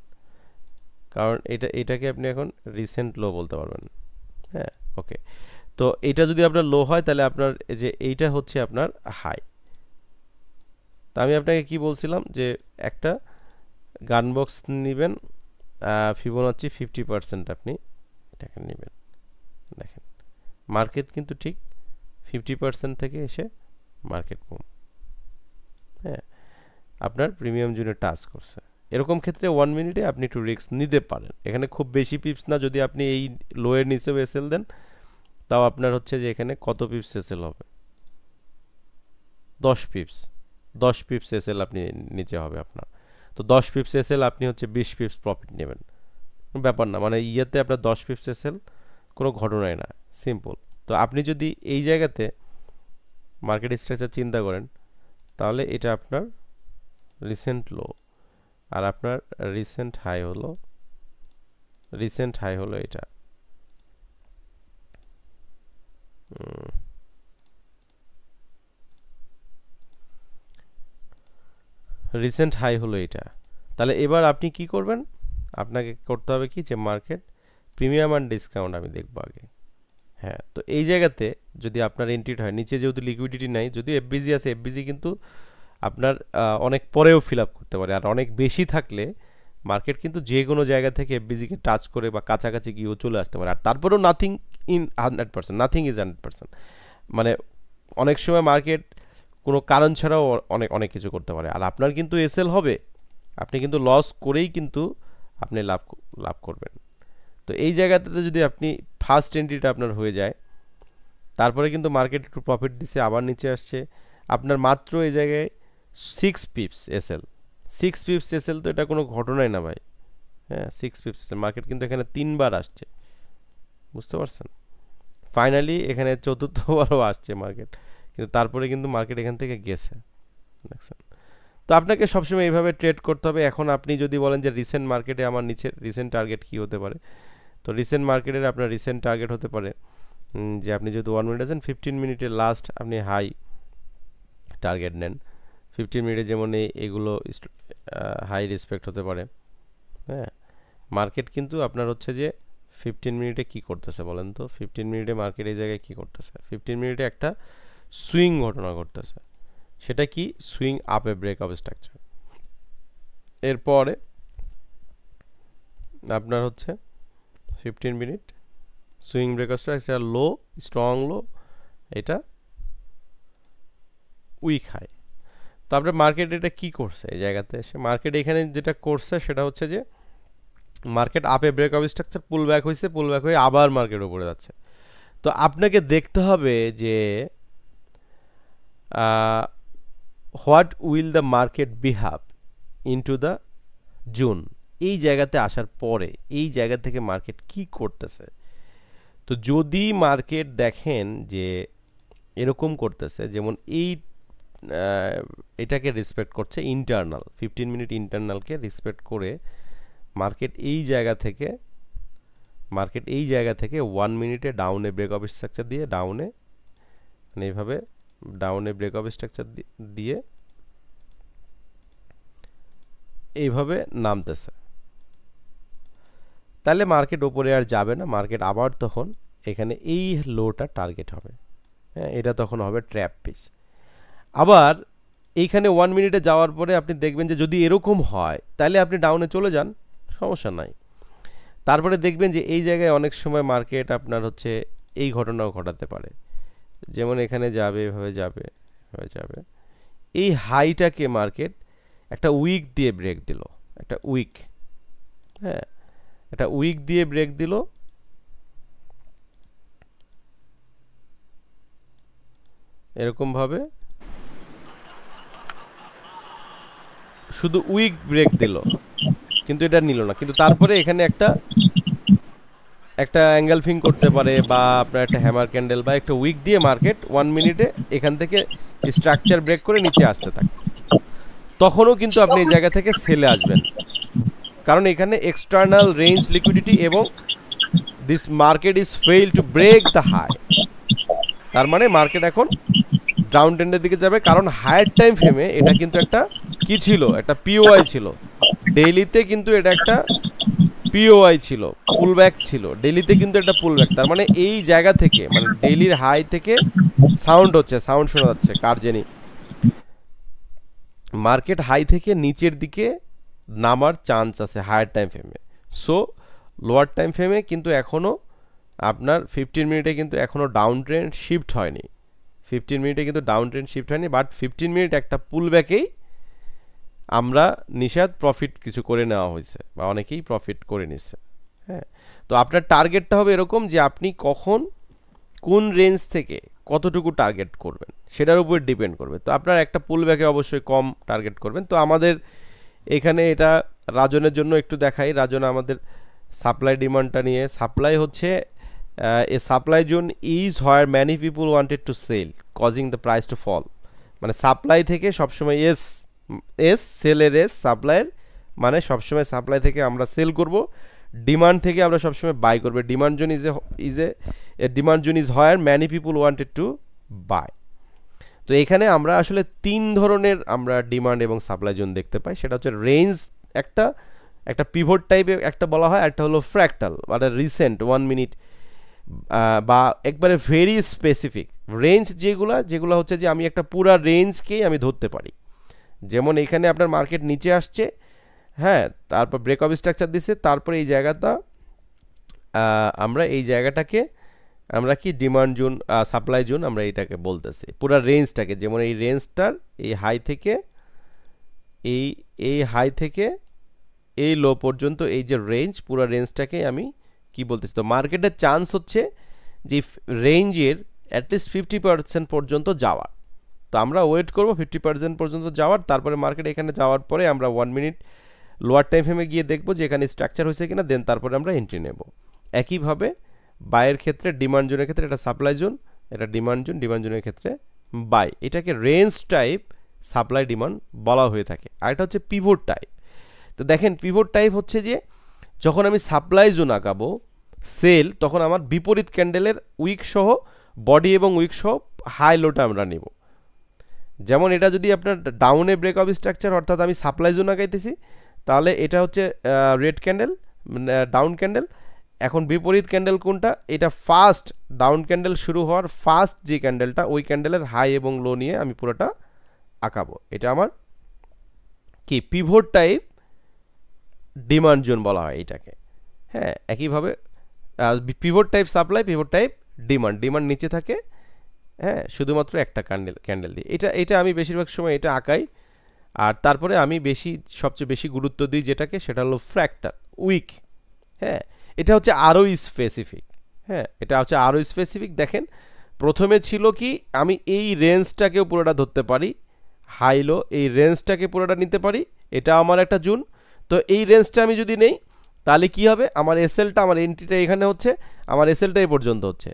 A: কারণ এটাকে আপনি এখন রিসেন্ট লো বলতে পারবেন। হ্যাঁ, ওকে। তো এটা যদি আপনার লো হয় তাহলে আপনার যে এইটা হচ্ছে আপনার হাই। তা আমি আপনাকে কি বলছিলাম যে একটা গান বক্স নেবেন, ফিবোনাচ্চি 50% আপনি এটাকে নেবেন। দেখেন মার্কেট কিন্তু ঠিক 50% থেকে এসে মার্কেট মুভ, হ্যাঁ, আপনার প্রিমিয়াম জোনে টাচ করছে। এরকম ক্ষেত্রে 1 মিনিটে আপনি একটু রিস্ক নিতে পারেন। এখানে খুব বেশি পিপস না, যদি আপনি এই লোয়ের নিচেও এসএল দেন তাও আপনার হচ্ছে যে এখানে কত পিপস এসএল হবে? 10 পিপস এসএল আপনি নিচে হবে আপনার। তো 10 পিপস এসএল আপনি হচ্ছে 20 পিপস প্রফিট নেবেন, ব্যাপার না, মানে ইয়েতে আপনার 10 পিপস এসএল কোনো ঘটনাই না, সিম্পল। তো আপনি যদি এই জায়গাতে মার্কেট স্ট্রাকচার চিন্তা করেন, তাহলে এটা আপনার রিসেন্ট লো, আর আপনার রিসেন্ট হাই হলো এটা। রিসেন্ট হাই হলো এটা। তাহলে এবার আপনি কি করবেন? আপনাকে করতে হবে কি, যে মার্কেট প্রিমিয়াম অ্যান্ড ডিসকাউন্ট আমি দেখব আগে। হ্যাঁ, তো এই জায়গাতে যদি আপনার এন্ট্রি হয়, নিচে যেহেতু লিকুইডিটি নাই, যদি এফবিজি আছে, এফবিজি কিন্তু আপনার অনেক পরেও ফিল আপ করতে পারে। আর অনেক বেশি থাকলে মার্কেট কিন্তু যে কোনো জায়গা থেকে এফবিজিকে টাচ করে বা কাছাকাছি গিয়েও চলে আসতে পারে। আর তারপরেও নাথিং ইজ 100%। মানে অনেক সময় মার্কেট কোনো কারণ ছাড়াও অনেক কিছু করতে পারে। আর আপনার কিন্তু এসএল হবে, আপনি কিন্তু লস করেই কিন্তু আপনি লাভ করবেন। তো এই জায়গাতে যদি আপনি ফার্স্ট এন্ট্রিটা আপনার হয়ে যায়, তারপরে কিন্তু মার্কেট একটু প্রফিট দিচ্ছে, আবার নিচে আসছে, আপনার মাত্র এই জায়গায় 6 পিপস এসএল। 6 পিপস এসএল তো এটা কোনো ঘটনাই না ভাই। হ্যাঁ 6 পিপস মার্কেট কিন্তু এখানে 3বার আসছে, বুঝতে পারছেন? ফাইনালি এখানে চতুর্থবারও আসছে মার্কেট, কিন্তু তারপরে কিন্তু মার্কেট এখান থেকে গেছে, দেখছেন? তো আপনাকে সবসময় এইভাবে ট্রেড করতে হবে। এখন আপনি যদি বলেন যে রিসেন্ট মার্কেটে আমার নিচে রিসেন্ট টার্গেট কি হতে পারে, তো রিসেন্ট মার্কেটের আপনার রিসেন্ট টার্গেট হতে পারে যে আপনি যদি 1 মিনিট আছেন 15 মিনিটের লাস্ট আপনি হাই টার্গেট নেন। 15 মিনিটে যেমন এগুলো হাই রেসপেক্ট হতে পারে। হ্যাঁ, মার্কেট কিন্তু আপনার হচ্ছে যে 15 মিনিটে কি করতেছে বলেন তো? 15 মিনিটে মার্কেট এই জায়গায় কি করতেছে? 15 মিনিটে একটা সুইং ঘটনা ঘটতেছে। সেটা কি? সুইং আপে ব্রেক অফ স্ট্রাকচার। এরপরে আপনার হচ্ছে 15 minute swing break of structure, low, strong low, এটা উইক হাই। তো আপনার মার্কেট এটা কি করছে এই জায়গাতে এসে? মার্কেট এখানে যেটা করছে সেটা হচ্ছে যে মার্কেট আপে break of structure pull back হয়েছে, পুল ব্যাক হয়ে আবার মার্কেট উপরে যাচ্ছে। তো আপনাকে দেখতে হবে যে what will the market behave into the June. এই জায়গাতে আসার পরে এই জায়গা থেকে মার্কেট কি করতেছে। তো যদি মার্কেট দেখেন যে এরকম করতেছে, যেমন এটাকে রেসপেক্ট করছে ইন্টারনাল, 15 মিনিট ইন্টারনালকে রেসপেক্ট করে মার্কেট এই জায়গা থেকে 1 মিনিটে ডাউনে ব্রেক অফ স্ট্রাকচার দিয়ে ডাউনে, মানে এইভাবে ডাউনে ব্রেক অফ স্ট্রাকচার দিয়ে এইভাবে নামতেছে, তাহলে মার্কেট ওপরে আর যাবে না। মার্কেট আবার তখন এখানে এই লোটা টার্গেট হবে। হ্যাঁ, এটা তখন হবে ট্র্যাপ পিস। আবার এইখানে 1 মিনিটে যাওয়ার পরে আপনি দেখবেন যে যদি এরকম হয় তাহলে আপনি ডাউনে চলে যান, সমস্যা নাই। তারপরে দেখবেন যে এই জায়গায় অনেক সময় মার্কেট আপনার হচ্ছে এই ঘটনাও ঘটাতে পারে, যেমন এখানে যাবে, এভাবে যাবে, এভাবে যাবে। এই হাইটাকে মার্কেট একটা উইক দিয়ে ব্রেক দিল, একটা উইক, হ্যাঁ, একটা উইক দিয়ে ব্রেক দিল। এরকম ভাবে শুধু উইক ব্রেক দিল, কিন্তু এটা নিল না। কিন্তু তারপরে এখানে একটা অ্যাঙ্গেলফিং করতে পারে, বা আপনার একটা হ্যামার ক্যান্ডেল বা একটা উইক দিয়ে মার্কেট 1 মিনিটে এখান থেকে স্ট্রাকচার ব্রেক করে নিচে আসতে থাকে। তখনও কিন্তু আপনি এই জায়গা থেকে সেলে আসবেন, কারণ এখানে এক্সটার্নাল রেঞ্জ লিকুইডিটি এবং this market is fail to break the high. তার মানে মার্কেট এখন ডাউন ট্রেন্ডের দিকে যাবে, কারণ হায়ার টাইম ফ্রেমে এটা কিন্তু একটা কি ছিল, একটা পিওআই ছিল। ডেইলিতে কিন্তু এটা একটা পিওআই ছিল, পুলব্যাক ছিল। ডেইলিতে কিন্তু এটা পুলব্যাক, তার মানে এই জায়গা থেকে, মানে ডেইলির হাই থেকে সাউন্ড শোনা যাচ্ছে, কার জানি মার্কেট হাই থেকে নিচের দিকে নামার চান্স আছে হায়ার টাইম ফ্রেমে। সো লোয়ার টাইম ফ্রেমে কিন্তু এখনও আপনার 15 মিনিটে কিন্তু এখনও ডাউন ট্রেন্ড শিফট হয়নি। 15 মিনিটে কিন্তু ডাউন ট্রেন্ড শিফট হয়নি, বাট 15 মিনিট একটা পুলব্যাকেই আমরা নিষাদ প্রফিট কিছু করে নেওয়া হয়েছে, বা অনেকেই প্রফিট করে নিছে। হ্যাঁ, তো আপনার টার্গেটটা হবে এরকম যে আপনি কখন কোন রেঞ্জ থেকে কতটুকু টার্গেট করবেন সেটার উপর ডিপেন্ড করবে। তো আপনার একটা পুলব্যাকে অবশ্যই কম টার্গেট করবেন। তো আমাদের এখানে এটা রাজনের জন্য একটু দেখাই। রাজন আমাদের সাপ্লাই ডিমান্ডটা নিয়ে, সাপ্লাই হচ্ছে a supply zone is where many people wanted to sell causing the price to fall. মানে সাপ্লাই থেকে সবসময় সেলের সাপ্লাইয়ের মানে সবসময় সাপ্লাই থেকে আমরা সেল করব, ডিমান্ড থেকে আমরা সবসময় বাই করবো। Demand zone demand zone is where many people wanted to buy. তো এখানে আমরা আসলে 3 ধরনের আমরা ডিমান্ড এবং সাপ্লাই জোন দেখতে পাই। সেটা হচ্ছে রেঞ্জ, একটা পিভট টাইপের একটা বলা হয়, একটা হলো ফ্র্যাক্টাল মানে রিসেন্ট 1 মিনিট, বা একবারে ভেরি স্পেসিফিক রেঞ্জ, যেগুলো হচ্ছে যে আমি একটা পুরা রেঞ্জকেই আমি ধরতে পারি। যেমন এখানে আপনার মার্কেট নিচে আসছে, হ্যাঁ, তারপর ব্রেক অফ স্ট্রাকচার দিছে, তারপরে এই জায়গাটা আমরা এই জায়গাটাকে আমরা কি ডিমান্ড জোন, সাপ্লাই জোন আমরা এটাকে বলতেছি, পুরো রেঞ্জটাকে। যেমন এই রেঞ্জটার এই হাই থেকে এই হাই থেকে এই লো পর্যন্ত এই যে রেঞ্জ, পুরো রেঞ্জটাকে আমি কি বলতেছি। তো মার্কেটের চান্স হচ্ছে যে রেঞ্জের অ্যাটলিস্ট 50% পর্যন্ত যাওয়ার। তো আমরা ওয়েট করব 50% পর্যন্ত যাওয়ার, তারপরে মার্কেট এখানে যাওয়ার পরে আমরা 1 মিনিট লোয়ার টাইম ফ্রেমে গিয়ে দেখবো যে এখানে স্ট্রাকচার হয়েছে কিনা, দেন তারপরে আমরা এন্ট্রি নেব। একইভাবে বাইয়ের ক্ষেত্রে, ডিমান্ড জোনের ক্ষেত্রে এটা সাপ্লাই জোন, এটা ডিমান্ড জোন, ডিমান্ড জোনের ক্ষেত্রে বাই। এটাকে রেঞ্জ টাইপ সাপ্লাই ডিমান্ড বলা হয়ে থাকে। আর এটা হচ্ছে পিভট টাইপ। তো দেখেন পিভট টাইপ হচ্ছে যে যখন আমি সাপ্লাই জোন আঁকাবো সেল, তখন আমার বিপরীত ক্যান্ডেলের উইক সহ, বডি এবং উইক সহ হাই লোটা আমরা নেব। যেমন এটা যদি আপনার ডাউনে ব্রেকআপ স্ট্রাকচার, অর্থাৎ আমি সাপ্লাই জোন আঁকাইতেছি, তাহলে এটা হচ্ছে রেড ক্যান্ডেল, ডাউন ক্যান্ডেল। এখন বিপরীত ক্যান্ডেল কোনটা? এটা ফার্স্ট ডাউন ক্যান্ডেল শুরু হওয়ার ফার্স্ট যে ক্যান্ডেলটা, ওই ক্যান্ডেলের হাই এবং লো নিয়ে আমি পুরোটা আঁকাবো। এটা আমার কি পিভট টাইপ ডিমান্ড জোন বলা হয় এটাকে। হ্যাঁ, একইভাবে pivot type supply, pivot type demand, demand নিচে থাকে, হ্যাঁ, শুধুমাত্র একটা ক্যান্ডেল দিয়ে। এটা আমি বেশিরভাগ সময় এটা আঁকাই। আর তারপরে আমি সবচেয়ে বেশি গুরুত্ব দিই যেটাকে, সেটা হলো ফ্র্যাক্টাল উইক। হ্যাঁ, এটা হচ্ছে আরও স্পেসিফিক। হ্যাঁ, এটা হচ্ছে আরও স্পেসিফিক। দেখেন প্রথমে ছিল কি, আমি এই রেঞ্জটাকেও পুরোটা ধরতে পারি, হাই লো এই রেঞ্জটাকে পুরোটা নিতে পারি, এটা আমার একটা জোন। তো এই রেঞ্জটা আমি যদি নেই তাহলে কি হবে, আমার এসএলটা, আমার এন্ট্রিটা এখানে হচ্ছে, আমার এসএলটা এই পর্যন্ত হচ্ছে।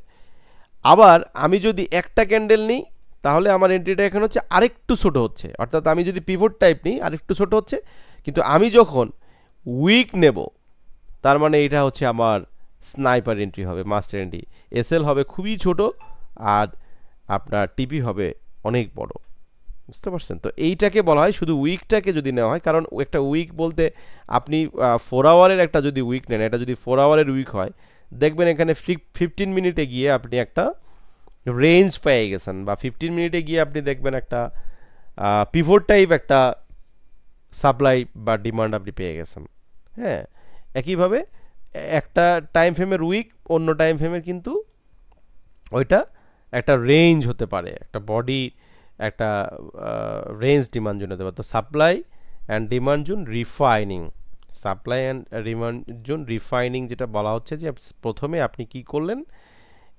A: আবার আমি যদি একটা ক্যান্ডেল নিই তাহলে আমার এন্ট্রিটা এখানে হচ্ছে আরেকটু ছোটো হচ্ছে, অর্থাৎ আমি যদি পিভট টাইপ নিই আরেকটু ছোটো হচ্ছে। কিন্তু আমি যখন উইক নেব তার মানে এটা হচ্ছে আমার স্নাইপার এন্ট্রি হবে, মাস্টার এন্ট্রি। এসএল হবে খুবই ছোট আর আপনার টিপি হবে অনেক বড়। বুঝতে পারছেন? তো এইটাকে বলা হয়, শুধু উইকটাকে যদি নেওয়া হয়, কারণ একটা উইক বলতে আপনি 4 আওয়ারের একটা যদি উইক নেন, এটা যদি 4 আওয়ারের উইক হয়, দেখবেন এখানে 15 মিনিটে গিয়ে আপনি একটা রেঞ্জ পেয়ে গেছেন, বা 15 মিনিটে গিয়ে আপনি দেখবেন একটা পিভট টাইপ একটা সাপ্লাই বা ডিমান্ড আপনি পেয়ে গেছেন। হ্যাঁ, একইভাবে একটা টাইম ফ্রেমের উইক অন্য টাইম ফ্রেমের কিন্তু ওইটা একটা রেঞ্জ হতে পারে, একটা বডি, একটা রেঞ্জ ডিমান্ড জোন হতে পারে। তো supply and demand zone refining, supply and demand zone refining যেটা বলা হচ্ছে যে প্রথমে আপনি কি করলেন,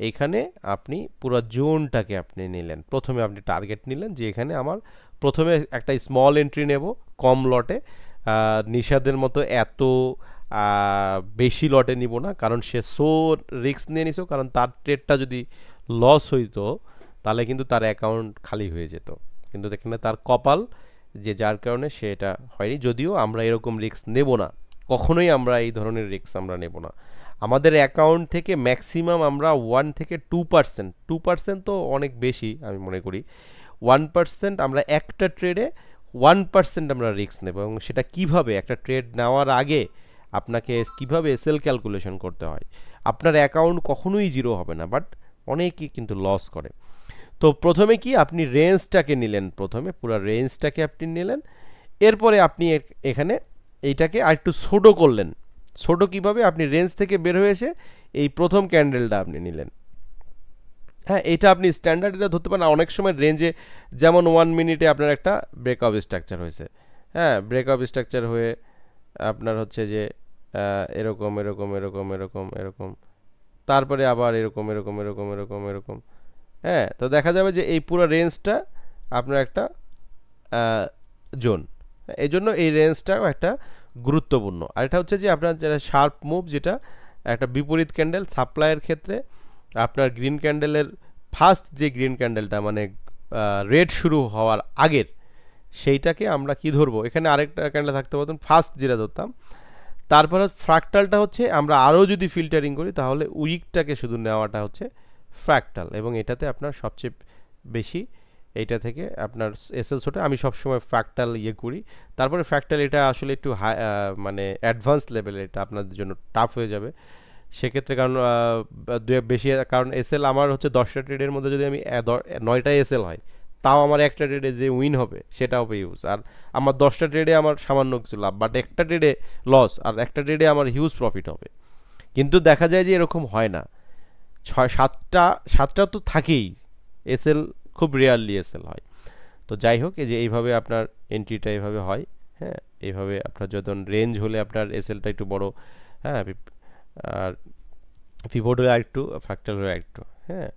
A: এখানে আপনি পুরো জোনটাকে আপনি নিলেন। প্রথমে আপনি টার্গেট নিলেন যে এখানে আমার প্রথমে একটা স্মল এন্ট্রি নেব কম লটে, নিশাদের মতো এত বেশি লটে নিব না, কারণ সে রিস্ক নিয়ে নিছো, কারণ তার ট্রেডটা যদি লস হইতো তাহলে কিন্তু তার অ্যাকাউন্ট খালি হয়ে যেত। কিন্তু এখানে তার কপাল যে যার কারণে সে এটা হয়নি। যদিও আমরা এরকম রিস্ক নেব না, কখনোই আমরা এই ধরনের রিস্ক আমরা নেব না। আমাদের অ্যাকাউন্ট থেকে ম্যাক্সিমাম আমরা 1 থেকে 2%, তো অনেক বেশি আমি মনে করি, 1% আমরা একটা ট্রেডে 1% আমরা রিস্ক নেব। এবং সেটা কিভাবে, একটা ট্রেড নেওয়ার আগে আপনাকে কিভাবে এসএল ক্যালকুলেশন করতে হয়। আপনার অ্যাকাউন্ট কখনোই জিরো হবে না, বাট অনেকেই কিন্তু লস করে। তো প্রথমে কি আপনি রেঞ্জটাকে নিলেন, প্রথমে পুরো রেঞ্জটাকে আপনি নিলেন, এরপরে আপনি এখানে এইটাকে আর একটু ছোটো করলেন। ছোটো কীভাবে, আপনি রেঞ্জ থেকে বের হয়ে এসে এই প্রথম ক্যান্ডেলটা আপনি নিলেন। হ্যাঁ, এটা আপনি স্ট্যান্ডার্ড এটা ধরতে পারেন। অনেক সময় রেঞ্জে যেমন 1 মিনিটে আপনার একটা ব্রেকআপ স্ট্রাকচার হয়েছে, হ্যাঁ, ব্রেকআপ স্ট্রাকচার হয়ে আপনার হচ্ছে যে এরকম এরকম এরকম এরকম এরকম, তারপরে আবার এরকম এরকম এরকম এরকম এরকম। হ্যাঁ, তো দেখা যাবে যে এই পুরো রেঞ্জটা আপনার একটা জোন। এই জন্য এই রেঞ্জটাও একটা গুরুত্বপূর্ণ। আর এটা হচ্ছে যে আপনার যেটা শার্প মুভ, যেটা একটা বিপরীত ক্যান্ডেল সাপ্লাইয়ের ক্ষেত্রে আপনার গ্রিন ক্যান্ডেলের ফার্স্ট যে গ্রিন ক্যান্ডেলটা মানে রেড শুরু হওয়ার আগের, সেইটাকে আমরা কি ধরবো, এখানে আরেকটা ক্যান্ডেল থাকতে পারতাম, ফার্স্ট যেটা ধরতাম। তারপরে ফ্র্যাক্টালটা হচ্ছে আমরা আরও যদি ফিল্টারিং করি তাহলে উইকটাকে শুধু নেওয়াটা হচ্ছে ফ্র্যাক্টাল, এবং এটাতে আপনার সবচেয়ে বেশি এইটা থেকে আপনার এসএল ছোটে। আমি সবসময় ফ্র্যাক্টাল করি। তারপরে ফ্র্যাক্টাল এটা আসলে একটু মানে অ্যাডভান্স লেভেলে, এটা আপনাদের জন্য টাফ হয়ে যাবে সেক্ষেত্রে, কারণ বেশি, কারণ এসএল আমার হচ্ছে 10টা ট্রেডের মধ্যে যদি আমি 9টা এসএল হয়, তাও আমার একটা ট্রেডে যে উইন হবে সেটা হবে হিউজ। আর আমার 10টা ট্রেডে আমার সামান্য কিছু লাভ, বাট একটা ট্রেডে লস, আর একটা ট্রেডে আমার হিউজ প্রফিট হবে। কিন্তু দেখা যায় যে এরকম হয় না, 7টা তো থাকেই, এসএল খুব রেয়ারলি এসএল হয়। তো যাই হোক, এই যে এইভাবে আপনার এন্ট্রিটা এইভাবে হয়। হ্যাঁ, এইভাবে আপনার যখন রেঞ্জ হলে আপনার এসএলটা একটু বড়, হ্যাঁ, আর পিভট হলে আরেকটু, ফ্র্যাক্টাল হলে আরেকটু। হ্যাঁ,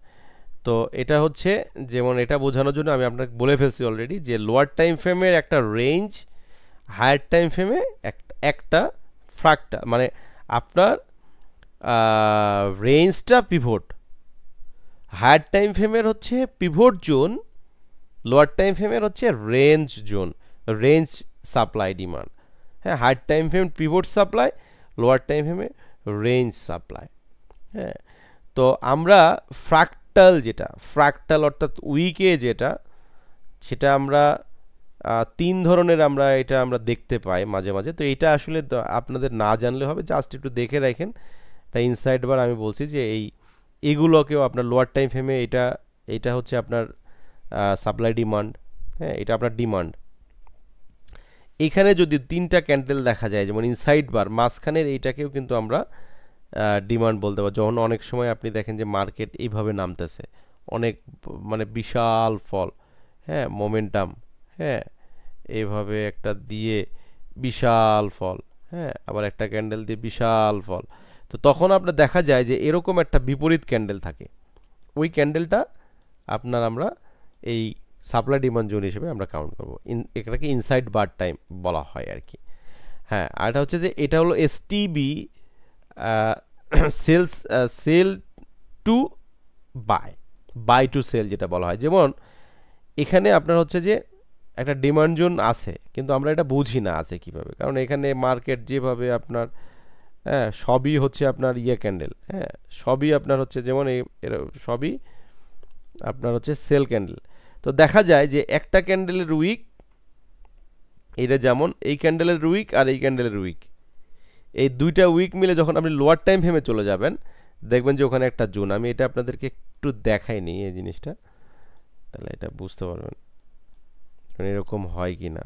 A: তো এটা হচ্ছে যেমন এটা বোঝানোর জন্য আমি আপনাকে বলে ফেলছি অলরেডি যে লোয়ার টাইম ফ্রেমের একটা রেঞ্জ হায়ার টাইম ফ্রেমে একটা ফ্র্যাক্টাল মানে আপনার রেঞ্জটা পিভট, হায়ার টাইম ফ্রেমের হচ্ছে পিভট জোন, লোয়ার টাইম ফ্রেমের হচ্ছে range zone, range supply demand. হ্যাঁ, higher time frame pivot supply, lower time ফ্রেমে রেঞ্জ সাপ্লাই। হ্যাঁ, তো আমরা ফ্র্যাক্টাল অর্থাৎ উইকে যেটা, সেটা আমরা 3 ধরনের আমরা দেখতে পাই মাঝে মাঝে। তো এটা আসলে আপনাদের না জানলে হবে, জাস্ট একটু দেখে রাখেন। এটা ইনসাইড বার আমি বলছি যে এগুলোকেও আপনার লোয়ার টাইম ফ্রেমে এটা হচ্ছে আপনার সাপ্লাই ডিমান্ড। হ্যাঁ, এটা আপনার ডিমান্ড। এখানে যদি 3টা ক্যান্ডেল দেখা যায়, যেমন ইনসাইড বার মাঝখানের এইটাকেও কিন্তু আমরা ডিমান্ড বলতে পারি। যখন অনেক সময় আপনি দেখেন যে মার্কেট এইভাবে নামতেছে, অনেক মানে বিশাল ফল, হ্যাঁ, মোমেন্টাম, হ্যাঁ, এইভাবে একটা দিয়ে বিশাল ফল, হ্যাঁ, আবার একটা ক্যান্ডেল দিয়ে বিশাল ফল। তো তখন আপনার দেখা যায় যে এরকম একটা বিপরীত ক্যান্ডেল থাকে, ওই ক্যান্ডেলটা আমরা এই সাপ্লাই ডিমান্ড জোন হিসেবে আমরা কাউন্ট করবো। এটাকে ইনসাইড বার টাইম বলা হয় আর কি। হ্যাঁ, আর এটা হচ্ছে যে এটা হলো STB, sell to buy to sell যেটা বলা হয়। যেমন এখানে আপনার হচ্ছে যে একটা ডিমান্ড জোন আছে, কিন্তু আমরা এটা বুঝি না আছে কিভাবে, কারণ এখানে মার্কেট যেভাবে আপনার, হ্যাঁ, সবই হচ্ছে আপনার ক্যান্ডেল, হ্যাঁ, সবই আপনার হচ্ছে যেমন সবই আপনার হচ্ছে সেল ক্যান্ডেল। তো দেখা যায় যে একটা ক্যান্ডেলের উইক, এটা যেমন এই ক্যান্ডেলের উইক আর এই ক্যান্ডেলের উইক, এই 2টা উইক মিলে যখন আপনি লোয়ার টাইম ফ্রেমে চলে যাবেন, দেখবেন যে ওখানে একটা জোন। আমি এটা আপনাদেরকে একটু দেখাইনি এই জিনিসটা, তাহলে এটা বুঝতে পারবেন এরকম হয় কি না।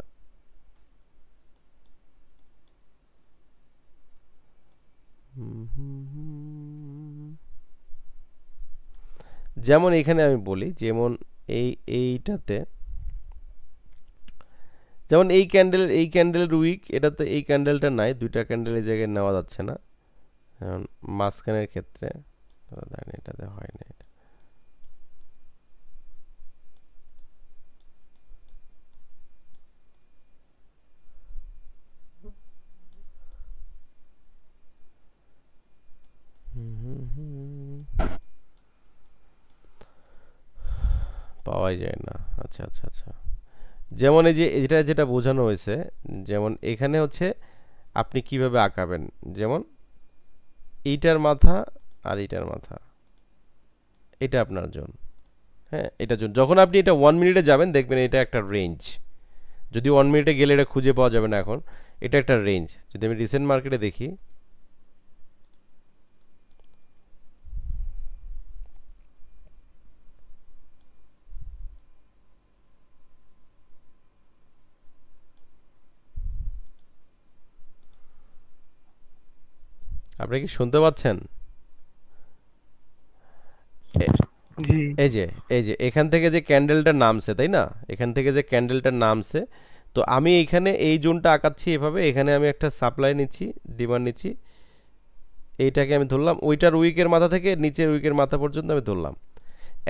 A: যেমন এখানে আমি বলি, যেমন এইটাতে যেমন এই ক্যান্ডেলের উইক, এটাতে এই ক্যান্ডেলটা নাই, 2টা ক্যান্ডেল এই জায়গায় নেওয়া যাচ্ছে না। এখন মাঝখানের ক্ষেত্রে এটাতে হয় না, এটা পাওয়াই যায় না। আচ্ছা আচ্ছা আচ্ছা, যেমন এই যে যেটা বোঝানো হয়েছে, যেমন এখানে হচ্ছে আপনি কিভাবে আঁকাবেন, যেমন এইটার মাথা আর এইটার মাথা, এটা আপনার জোন। হ্যাঁ, এটা জোন। যখন আপনি এটা 1 মিনিটে যাবেন, দেখবেন এটা একটা রেঞ্জ। যদি 1 মিনিটে গেলে এটা খুঁজে পাওয়া যাবে না এখন, এটা একটা রেঞ্জ। যদি আমি রিসেন্ট মার্কেটে দেখি, আপনি কি শুনতে পাচ্ছেন? এই যে এখান থেকে যে ক্যান্ডেলটা নামছে, তাই না, এখান থেকে যে ক্যান্ডেলটা নামছে, তো আমি এইখানে এই জোনটা আঁকাচ্ছি এভাবে। এখানে আমি একটা সাপ্লাই নিচ্ছি, ডিমান্ড নিচ্ছি, এইটাকে আমি ধরলাম, ওইটার উইকের মাথা থেকে নিচের উইকের মাথা পর্যন্ত আমি ধরলাম।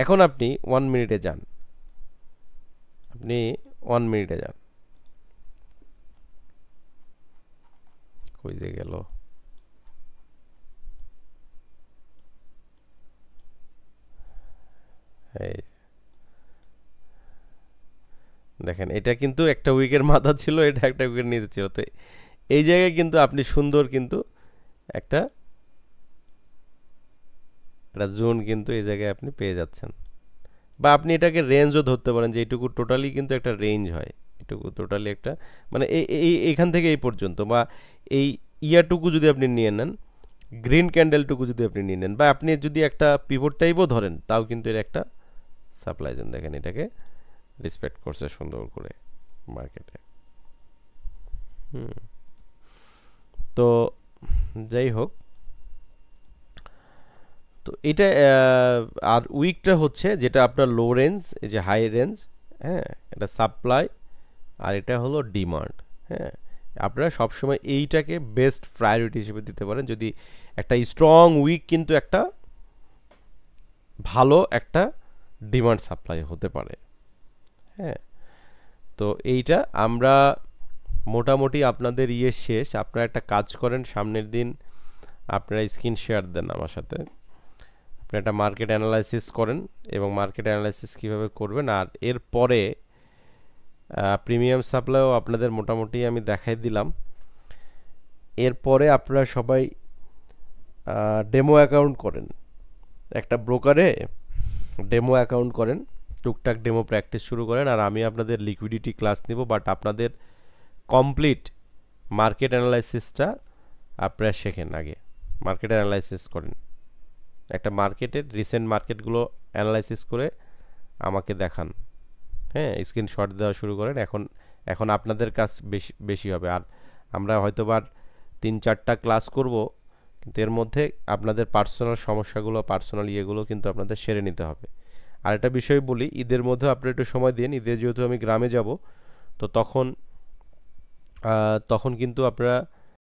A: এখন আপনি 1 মিনিটে যান, আপনি 1 মিনিটে যান, কই যে গেল, এই দেখেন, এটা কিন্তু একটা উইকের মাথা ছিল, এটা একটা উইকের নিচে ছিল। তো এই জায়গায় কিন্তু আপনি সুন্দর কিন্তু একটা জোন কিন্তু এই জায়গায় আপনি পেয়ে যাচ্ছেন। বা আপনি এটাকে রেঞ্জও ধরতে পারেন, যে এইটুকু টোটালি কিন্তু একটা রেঞ্জ হয়, এটুকু টোটালি একটা মানে এইখান থেকে এই পর্যন্ত, বা এই ইয়াটুকু যদি আপনি নিয়ে নেন, গ্রিন ক্যান্ডেলটুকু যদি আপনি নিয়ে নেন, বা আপনি যদি একটা পিভট টাইপও ধরেন, তাও কিন্তু এর একটা সাপ্লাই জোন। দেখেন এটাকে রেসপেক্ট করছে সুন্দর করে মার্কেটে। তো যাই হোক, তো এটা আর উইকটা হচ্ছে যেটা আপনার লো রেঞ্জ, এই যে হাই রেঞ্জ, হ্যাঁ, এটা সাপ্লাই, আর এটা হলো ডিমান্ড। হ্যাঁ, আপনারা সবসময় এইটাকে বেস্ট প্রায়োরিটি হিসেবে দিতে পারেন। যদি একটা স্ট্রং উইক কিন্তু একটা ভালো একটা ডিমান্ড সাপ্লাই হতে পারে। হ্যাঁ, তো এইটা আমরা মোটামুটি আপনাদের ইয়ে শেষ। আপনারা একটা কাজ করেন, সামনের দিন আপনারা স্ক্রিন শেয়ার দেন আমার সাথে। আপনি একটা মার্কেট অ্যানালাইসিস করেন এবং মার্কেট অ্যানালাইসিস কীভাবে করবেন, আর এরপরে প্রিমিয়াম সাপ্লাইও আপনাদের মোটামুটি আমি দেখাই দিলাম। এরপরে আপনারা সবাই ডেমো অ্যাকাউন্ট করেন, একটা ব্রোকারে ডেমো অ্যাকাউন্ট করেন, টুকটাক ডেমো প্র্যাকটিস শুরু করেন। আর আমি আপনাদের লিকুইডিটি ক্লাস নিব, বাট আপনাদের কমপ্লিট মার্কেট অ্যানালাইসিসটা আপনারা শেখেন। আগে মার্কেট অ্যানালাইসিস করেন, একটা মার্কেটের রিসেন্ট মার্কেটগুলো অ্যানালাইসিস করে আমাকে দেখান। হ্যাঁ, স্ক্রিনশট দেওয়া শুরু করেন। এখন আপনাদের কাজ বেশি হবে। আর আমরা হয়তোবার 3-4টা ক্লাস করব, কিন্তু এর মধ্যে আপনাদের পার্সোনাল সমস্যাগুলো, পার্সোনাল ইয়েগুলো কিন্তু আপনাদের সেরে নিতে হবে। আর একটা বিষয় বলি, ঈদের মধ্যে আপনারা একটু সময় দিন। ঈদে যেহেতু আমি গ্রামে যাব, তো তখন কিন্তু আপনারা